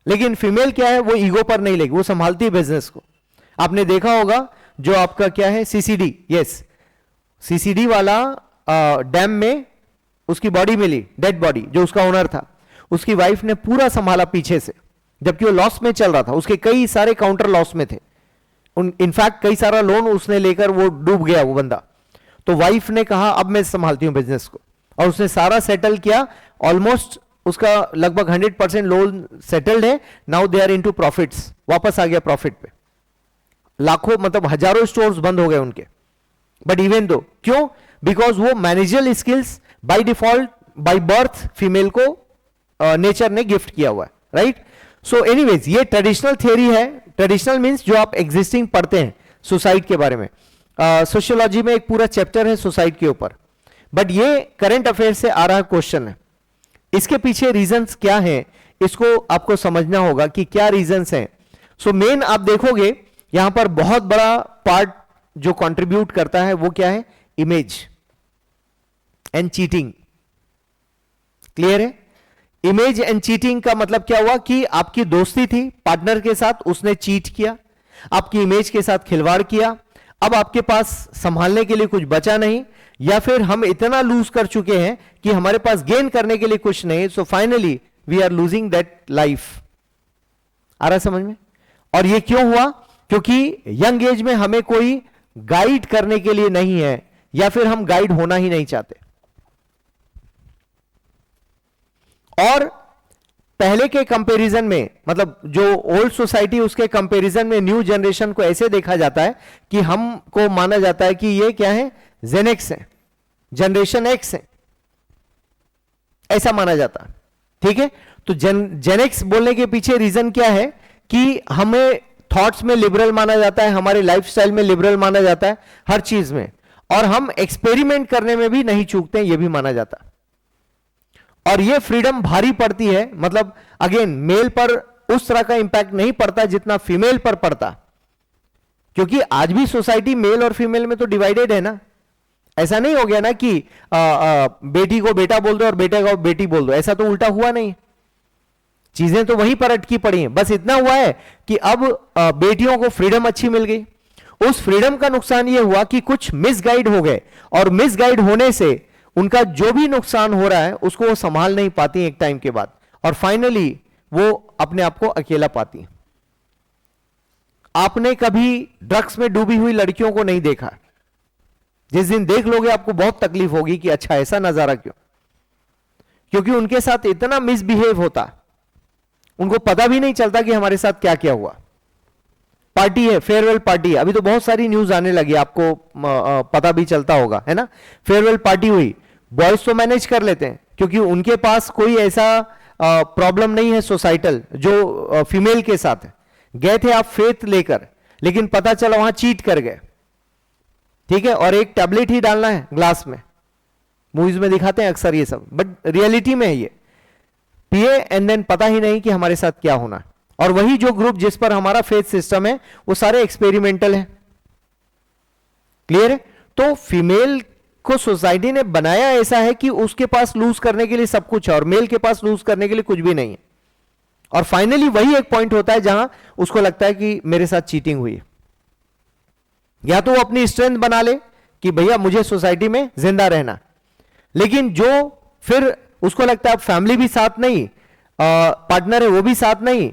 लेकिन फीमेल क्या है, वो ईगो पर नहीं लेगी, वो संभालती है बिजनेस को। आपने देखा होगा जो आपका क्या है सीसीडी, यस, सीसीडी वाला डैम में उसकी बॉडी मिली, डेड बॉडी, जो उसका ओनर था, उसकी वाइफ ने पूरा संभाला पीछे से, जबकि वो लॉस में चल रहा था, उसके कई सारे काउंटर लॉस में थे, इनफैक्ट कई सारा लोन उसने लेकर वो डूब गया वो बंदा। तो वाइफ ने कहा अब मैं संभालती हूं बिजनेस को, और उसने सारा सेटल किया, ऑलमोस्ट उसका लगभग 100% लोन सेटल्ड है। Now they are into profits, वापस आ गया प्रॉफिट पे, लाखों मतलब हजारों स्टोर्स बंद हो गए उनके। बट इवन दो, क्यों? बिकॉज वो managerial skills by default, by birth female को नेचर ने गिफ्ट किया हुआ है, राइट? सो एनीवेज, ये ट्रेडिशनल थियरी है। ट्रेडिशनल मींस जो आप एग्जिस्टिंग पढ़ते हैं सुसाइड के बारे में। सोशियोलॉजी में एक पूरा चैप्टर है सुसाइड के ऊपर, बट ये करंट अफेयर से आ रहा क्वेश्चन है। इसके पीछे रीजंस क्या हैं, इसको आपको समझना होगा कि क्या रीजंस हैं। सो मेन आप देखोगे यहां पर बहुत बड़ा पार्ट जो कंट्रीब्यूट करता है वो क्या है, इमेज एंड चीटिंग। क्लियर है? इमेज एंड चीटिंग का मतलब क्या हुआ कि आपकी दोस्ती थी पार्टनर के साथ, उसने चीट किया, आपकी इमेज के साथ खिलवाड़ किया, अब आपके पास संभालने के लिए कुछ बचा नहीं, या फिर हम इतना लूज कर चुके हैं कि हमारे पास गेन करने के लिए कुछ नहीं। So finally we are losing that life. आ रहा समझ में? और ये क्यों हुआ? क्योंकि यंग एज में हमें कोई गाइड करने के लिए नहीं है, या फिर हम गाइड होना ही नहीं चाहते। और पहले के कंपैरिजन में, मतलब जो ओल्ड सोसाइटी उसके कंपैरिजन में न्यू जनरेशन को ऐसे देखा जाता है कि हमको माना जाता है कि ये क्या है, जेनेक्स है, जनरेशन एक्स है, ऐसा माना जाता है। ठीक है? तो जेनेक्स बोलने के पीछे रीजन क्या है कि हमें थॉट्स में लिबरल माना जाता है, हमारे लाइफस्टाइल में लिबरल माना जाता है, हर चीज में, और हम एक्सपेरिमेंट करने में भी नहीं चूकते हैं, यह भी माना जाता है। और ये फ्रीडम भारी पड़ती है, मतलब अगेन मेल पर उस तरह का इंपैक्ट नहीं पड़ता जितना फीमेल पर पड़ता, क्योंकि आज भी सोसाइटी मेल और फीमेल में तो डिवाइडेड है ना। ऐसा नहीं हो गया ना कि बेटी को बेटा बोल दो और बेटे को बेटी बोल दो, ऐसा तो उल्टा हुआ नहीं। चीजें तो वहीं पर अटकी पड़ी हैं, बस इतना हुआ है कि अब बेटियों को फ्रीडम अच्छी मिल गई। उस फ्रीडम का नुकसान यह हुआ कि कुछ मिसगाइड हो गए, और मिसगाइड होने से उनका जो भी नुकसान हो रहा है उसको वो संभाल नहीं पाती एक टाइम के बाद, और फाइनली वो अपने आप को अकेला पाती। आपने कभी ड्रग्स में डूबी हुई लड़कियों को नहीं देखा, जिस दिन देख लोगे आपको बहुत तकलीफ होगी कि अच्छा ऐसा नजारा क्यों, क्योंकि उनके साथ इतना मिसबिहेव होता, उनको पता भी नहीं चलता कि हमारे साथ क्या क्या हुआ। पार्टी है, फेयरवेल पार्टी, अभी तो बहुत सारी न्यूज आने लगी, आपको पता भी चलता होगा, है ना। फेयरवेल पार्टी हुई, बॉयज तो मैनेज कर लेते हैं क्योंकि उनके पास कोई ऐसा प्रॉब्लम नहीं है सोसाइटल जो फीमेल के साथ है। गए थे आप फेथ लेकर, लेकिन पता चला वहां चीट कर गए, ठीक है, और एक टैबलेट ही डालना है ग्लास में, मूवीज में दिखाते हैं अक्सर ये सब, बट रियलिटी में है ये, पिए एंड देन पता ही नहीं कि हमारे साथ क्या होना है। और वही जो ग्रुप जिस पर हमारा फेथ सिस्टम है वो सारे एक्सपेरिमेंटल है। क्लियर है? तो फीमेल को सोसाइटी ने बनाया ऐसा है कि उसके पास लूज करने के लिए सब कुछ है, और मेल के पास लूज करने के लिए कुछ भी नहीं है। और फाइनली वही एक पॉइंट होता है जहां उसको लगता है कि मेरे साथ चीटिंग हुई है, या तो वो अपनी स्ट्रेंथ बना ले कि भैया मुझे सोसाइटी में जिंदा रहना, लेकिन जो फिर उसको लगता है अब फैमिली भी साथ नहीं, पार्टनर है वो भी साथ नहीं,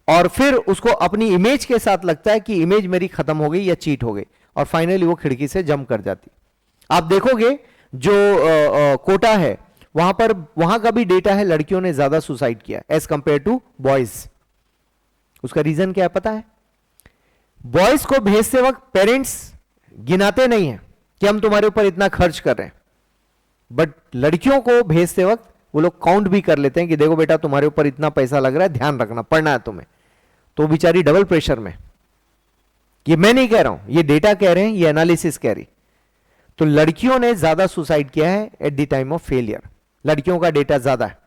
और फिर उसको अपनी इमेज के साथ लगता है कि इमेज मेरी खत्म हो गई या चीट हो गई, और फाइनली वो खिड़की से जंप कर जाती। आप देखोगे जो कोटा है वहां पर, वहां का भी डेटा है, लड़कियों ने ज्यादा सुसाइड किया एज कंपेयर टू बॉयज। उसका रीजन क्या है पता है? बॉयज को भेजते वक्त पेरेंट्स गिनाते नहीं है कि हम तुम्हारे ऊपर इतना खर्च कर रहे हैं, बट लड़कियों को भेजते वक्त वो लोग काउंट भी कर लेते हैं कि देखो बेटा तुम्हारे ऊपर इतना पैसा लग रहा है, ध्यान रखना, पढ़ना है तुम्हें। तो बेचारी डबल प्रेशर में, ये मैं नहीं कह रहा हूं, ये डेटा कह रहे हैं, ये एनालिसिस कह रही। तो लड़कियों ने ज्यादा सुसाइड किया है at the time of failure, लड़कियों का डेटा ज्यादा है।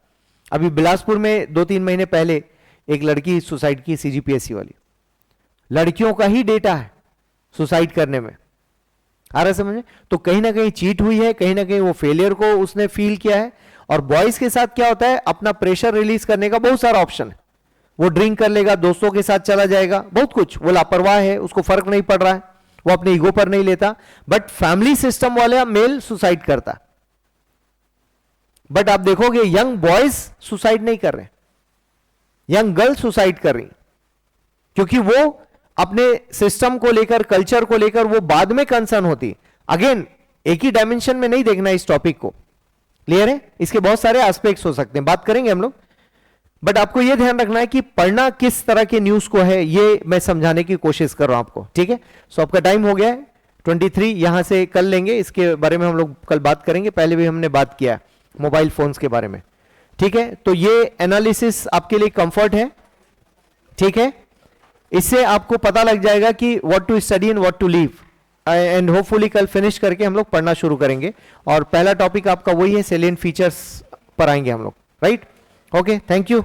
अभी बिलासपुर में 2-3 महीने पहले एक लड़की सुसाइड की, सीजीपीएससी वाली। लड़कियों का ही डेटा है सुसाइड करने में, आ रहा है समझ में? तो कहीं ना कहीं चीट हुई है, कहीं ना कहीं वो फेलियर को उसने फील किया है। और बॉयज के साथ क्या होता है, अपना प्रेशर रिलीज करने का बहुत सारा ऑप्शन है। वो ड्रिंक कर लेगा, दोस्तों के साथ चला जाएगा, बहुत कुछ। वो लापरवाह है, उसको फर्क नहीं पड़ रहा है, वो अपने ईगो पर नहीं लेता। बट फैमिली सिस्टम वाले मेल सुसाइड करता। बट आप देखोगे यंग बॉयज सुसाइड नहीं कर रहे, यंग गर्ल सुसाइड कर रही, क्योंकि वो अपने सिस्टम को लेकर, कल्चर को लेकर वो बाद में कंसर्न होती। अगेन एक ही डायमेंशन में नहीं देखना इस टॉपिक को, क्लियर है? इसके बहुत सारे एस्पेक्ट्स हो सकते हैं, बात करेंगे हम लोग। बट आपको यह ध्यान रखना है कि पढ़ना किस तरह के न्यूज को है, ये मैं समझाने की कोशिश कर रहा हूं आपको, ठीक है? सो आपका टाइम हो गया है 23, यहां से कल लेंगे, इसके बारे में हम लोग कल बात करेंगे। पहले भी हमने बात किया मोबाइल फोन्स के बारे में, ठीक है? तो ये एनालिसिस आपके लिए कंफर्ट है, ठीक है? इससे आपको पता लग जाएगा कि what to study and what to leave. And hopefully कल फिनिश करके हम लोग पढ़ना शुरू करेंगे। और पहला टॉपिक आपका वही है, सेलिएंट फीचर्स पर आएंगे हम लोग, राइट? Okay, thank you.